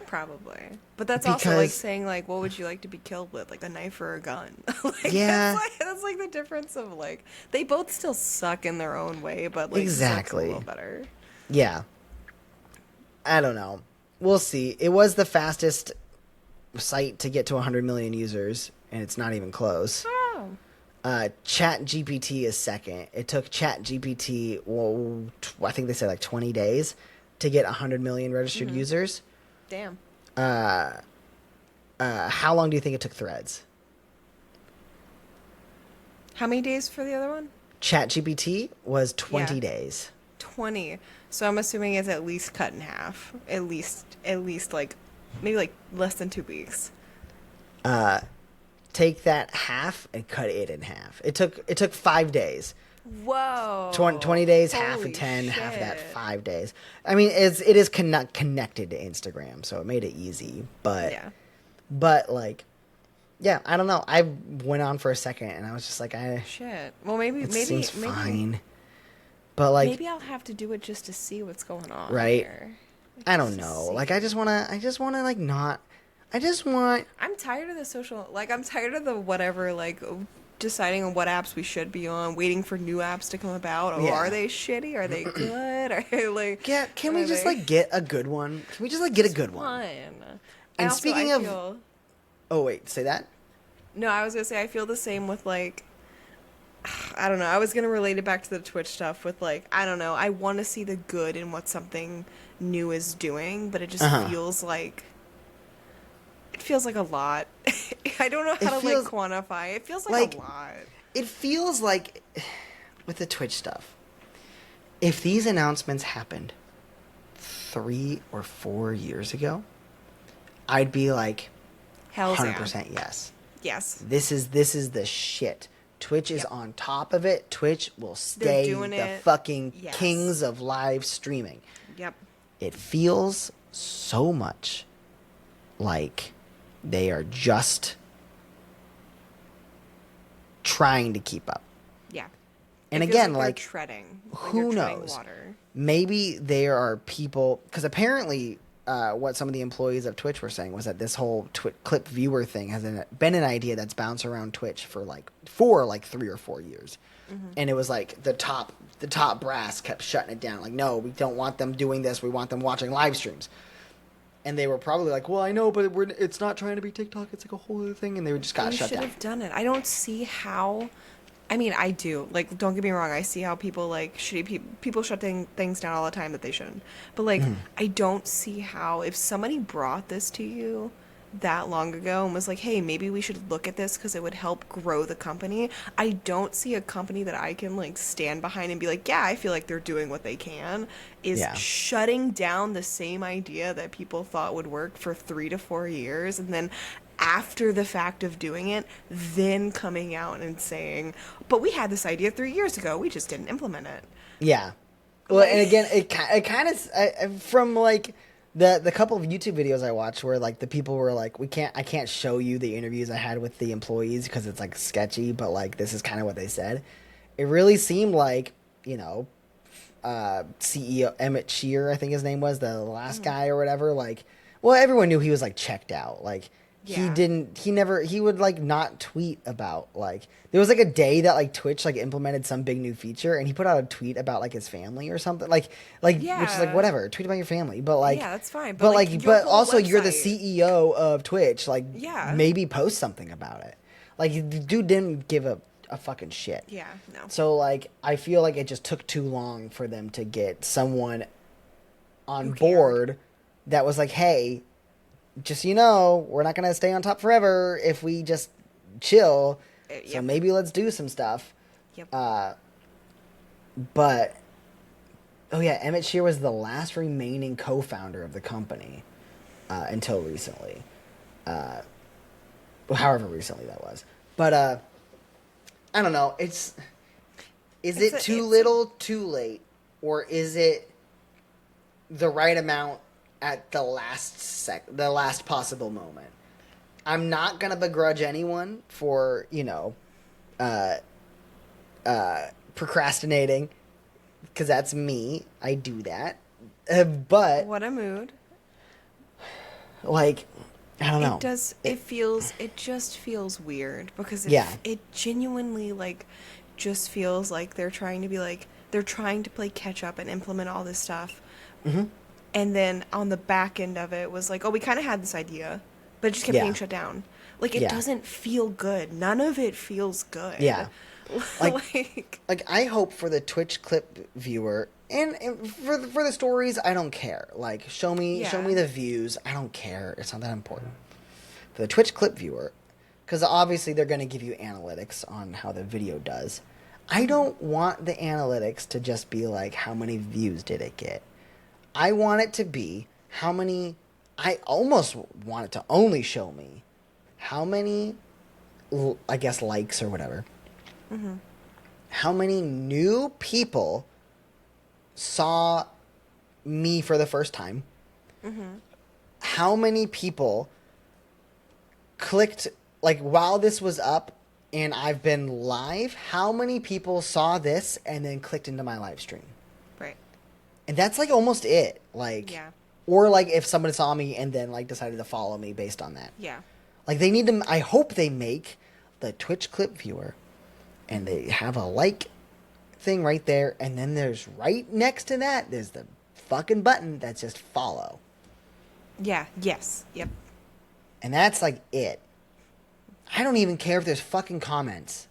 Probably. But that's also like saying like, what would you like to be killed with? Like a knife or a gun? Yeah. That's like the difference of like, they both still suck in their own way, but like exactly. Zuck's a little better. Yeah. I don't know. We'll see. It was the fastest site to get to 100 million users, and it's not even close. Oh. Chat GPT is second. It took Chat GPT, I think they said like 20 days to get 100 million registered users. Damn. How long do you think it took Threads? How many days for the other one? Chat GPT was 20 days. 20. So I'm assuming it's at least cut in half. At least like maybe like less than 2 weeks. Take that half and cut it in half. It took 5 days. Whoa. 20 days, Holy half of 10, shit. half of that 5 days. I mean, it is connected to Instagram, so it made it easy. But like, yeah, I don't know. I went on for a second and I was just like, shit. Well, maybe seems fine. But like, maybe I'll have to do it just to see what's going on. Right. Here. I don't know. Like, I just wanna like not. I'm tired of the social. Like, I'm tired of the whatever. Like, deciding on what apps we should be on, waiting for new apps to come about. Oh, are they shitty? Are they good? Are they like? Yeah. Can we just like get a good one? Can we just like get a good one? And speaking of, oh wait, say that. No, I was gonna say I feel the same with like. I don't know. I was gonna relate it back to the Twitch stuff with like, I don't know. I want to see the good in what something new is doing, but it just feels like. It feels like a lot. I don't know how to like quantify. It feels like a lot. It feels like with the Twitch stuff. If these announcements happened 3 or 4 years ago, I'd be like, hell's 100% yes. Yes. This is the shit. Twitch is on top of it. Twitch will stay the fucking kings of live streaming. Yep. It feels so much like they are just trying to keep up. Yeah. And again, like treading. Who knows? Water. Maybe there are people, because apparently what some of the employees of Twitch were saying was that this whole clip viewer thing has been an idea that's bounced around Twitch for like 3 or 4 years. And it was like the top brass kept shutting it down. Like, no, we don't want them doing this. We want them watching live streams. And they were probably like, well, I know, but it's not trying to be TikTok. It's like a whole other thing. And they just got shut down. You should have done it. I don't see how. I mean, I do. Like, don't get me wrong. I see how people, like, people shut things down all the time that they shouldn't. But, like, I don't see how, if somebody brought this to you that long ago and was like, hey, maybe we should look at this because it would help grow the company. I don't see a company that I can, like, stand behind and be like, yeah, I feel like they're doing what they can, is shutting down the same idea that people thought would work for 3 to 4 years and then after the fact of doing it, then coming out and saying, but we had this idea 3 years ago, we just didn't implement it. Yeah. Well, and again, it kind of, from like the couple of YouTube videos I watched where like the people were like, I can't show you the interviews I had with the employees because it's like sketchy, but like this is kind of what they said. It really seemed like, CEO Emmett Shear, I think his name was, the last guy or whatever, like, well, everyone knew he was like checked out. Like, he Yeah. didn't, he would like not tweet about like, there was like a day that like Twitch like implemented some big new feature and he put out a tweet about like his family or something which is like Yeah. whatever, tweet about your family, but like, Yeah, that's fine. But but like like, your but whole also you're the website. CEO of Twitch, like Yeah. maybe post something about it. Like the dude didn't give a fucking shit. Yeah, no. So like I feel like it just took too long for them to get someone on Who cared. board that was like, hey, just so you know, we're not gonna stay on top forever if we just chill. So Yep. maybe let's do some stuff. Yep. But oh yeah, Emmett Shear was the last remaining co-founder of the company until recently. However recently that was. But I don't know. Is it too little, too late, or is it the right amount at the last possible moment? I'm not gonna begrudge anyone for procrastinating, because that's me. I do that, but What a mood. like, I don't know. It does. It just feels weird because Yeah. it genuinely like just feels like they're trying to be like they're trying to play catch up and implement all this stuff. Mm-hmm. And then on the back end of it was like, oh, we kind of had this idea, but it just kept Yeah. getting shut down. Like it Yeah. doesn't feel good. None of it feels good. Yeah. like Like I hope for the Twitch clip viewer and for the stories, I don't care. Like show me Yeah. the views. I don't care. It's not that important. For the Twitch clip viewer, because obviously they're going to give you analytics on how the video does. I don't want the analytics to just be like, how many views did it get? I want it to be how many. I almost want it to only show me how many, I guess, likes or whatever. Mm-hmm. How many new people saw me for the first time? Mm-hmm. How many people clicked, like, while this was up and I've been live, how many people saw this and then clicked into my live stream? Right. And that's, like, almost it. Like, Yeah. or, like, if someone saw me and then, like, decided to follow me based on that. Yeah. Like, they need to, I hope they make the Twitch clip viewer and they have a like thing right there, and then there's right next to that, there's the fucking button that's just follow. Yeah. Yes. Yep. And that's like it. I don't even care if there's fucking comments.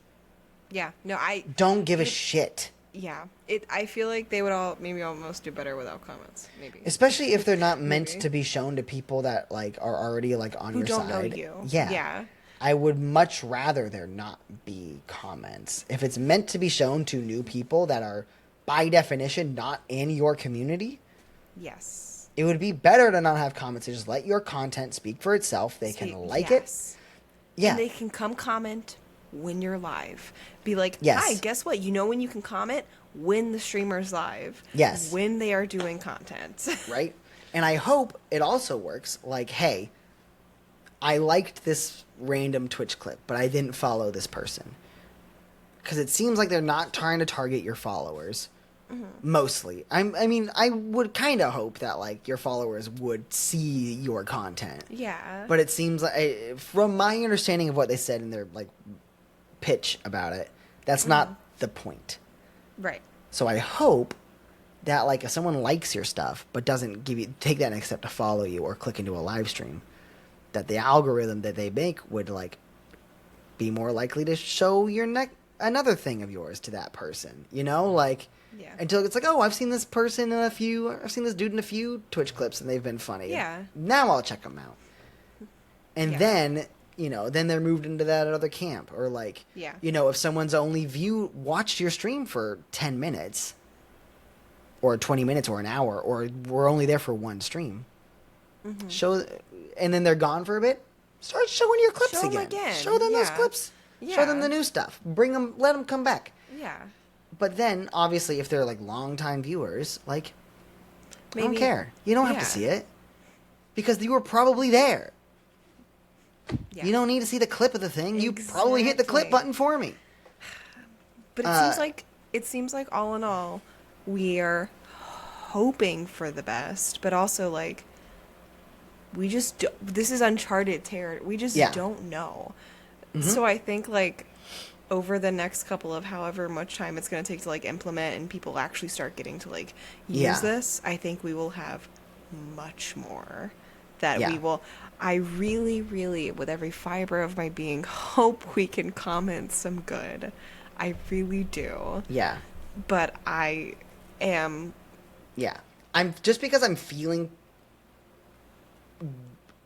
Yeah. No, I Don't give a shit. Yeah. I feel like they would all maybe almost do better without comments. Maybe. Especially if they're not meant Maybe. to be shown to people that like are already like on Who your don't know side. you. Yeah. Yeah. I would much rather there not be comments. If it's meant to be shown to new people that are by definition not in your community, Yes. it would be better to not have comments and just let your content speak for itself. They can like it. Yes. Yeah. And they can come comment when you're live. Be like, Yes. hi, guess what? You know when you can comment? When the streamer's live. Yes. When they are doing content. Right? And I hope it also works like, hey, I liked this random Twitch clip, but I didn't follow this person. Because it seems like they're not trying to target your followers. Mm-hmm. Mostly. I mean, I would kind of hope that, like, your followers would see your content. Yeah. But it seems like, from my understanding of what they said in their, like, pitch about it, that's not the point. Right. So I hope that, like, if someone likes your stuff but doesn't take that next step to follow you or click into a live stream, that the algorithm that they make would, like, be more likely to show your another thing of yours to that person. You know, like, Yeah. until it's like, oh, I've seen this person I've seen this dude in a few Twitch clips and they've been funny. Yeah. Now I'll check them out. And Yeah. then, you know, then they're moved into that other camp. Or, like, Yeah. you know, if someone's only watched your stream for 10 minutes or 20 minutes or an hour, or we're only there for one stream, and then they're gone for a bit, start showing your clips Show 'em again. again. Show them those Yeah. clips. Show Yeah. them the new stuff. Bring them, let them come back. Yeah. But then, obviously, if they're, like, long-time viewers, like, I don't Maybe- care. You don't have yeah. to see it. Because you were probably there. Yeah. You don't need to see the clip of the thing. You probably hit the clip Exactly. button for me. But it seems like all in all, we are hoping for the best, but also like we just this is uncharted territory. We just don't know. So I think like over the next couple of however much time it's going to take to like implement and people actually start getting to like use this, I think we will have much more that we will. I really, really, with every fiber of my being, hope we can comment some good. I really do. Yeah. But I am. Yeah. I'm just because I'm feeling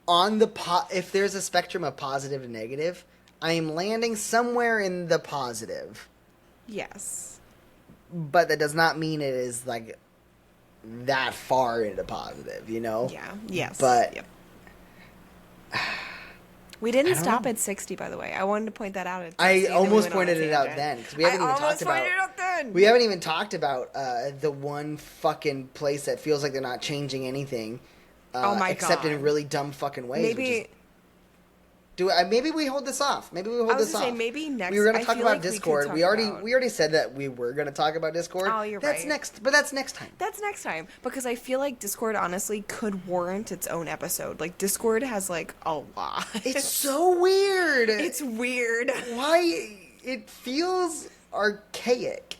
on the if there's a spectrum of positive and negative, I am landing somewhere in the positive. Yes. But that does not mean it is like that far into positive, you know? Yeah. Yes. But we didn't stop at 60, by the way. I wanted to point that out. I almost pointed it out then because we haven't even talked about. We haven't even talked about the one fucking place that feels like they're not changing anything. Oh my except God. in really dumb fucking ways. Maybe. Maybe we hold this off. Maybe we hold this off. Say maybe next. We were going to talk about like Discord. We already said that we were going to talk about Discord. Oh, you're right. That's next time. That's next time because I feel like Discord honestly could warrant its own episode. Like Discord has like a lot. It's so weird. It's weird. Why it feels archaic.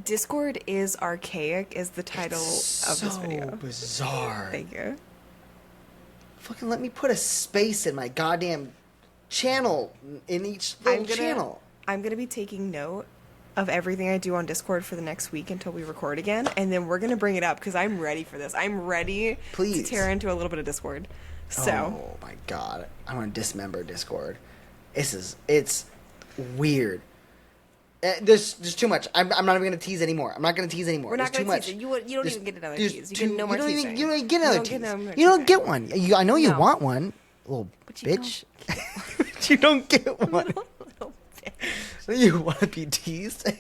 Discord is archaic is the title of this video. So bizarre. Thank you. Fucking let me put a space in my goddamn channel in each little channel. I'm gonna be taking note of everything I do on Discord for the next week until we record again, and then we're gonna bring it up because I'm ready for this. I'm ready to tear into a little bit of Discord. So. Oh my God, I want to dismember Discord. It's weird. There's too much. I'm not even going to tease anymore. I'm not going to tease anymore. We're not going to tease it. You don't even get another tease. You get no more tease. You don't even get another tease. You don't get one. I know you want one, little bitch. But you don't get one. Little bitch. You want to be teased?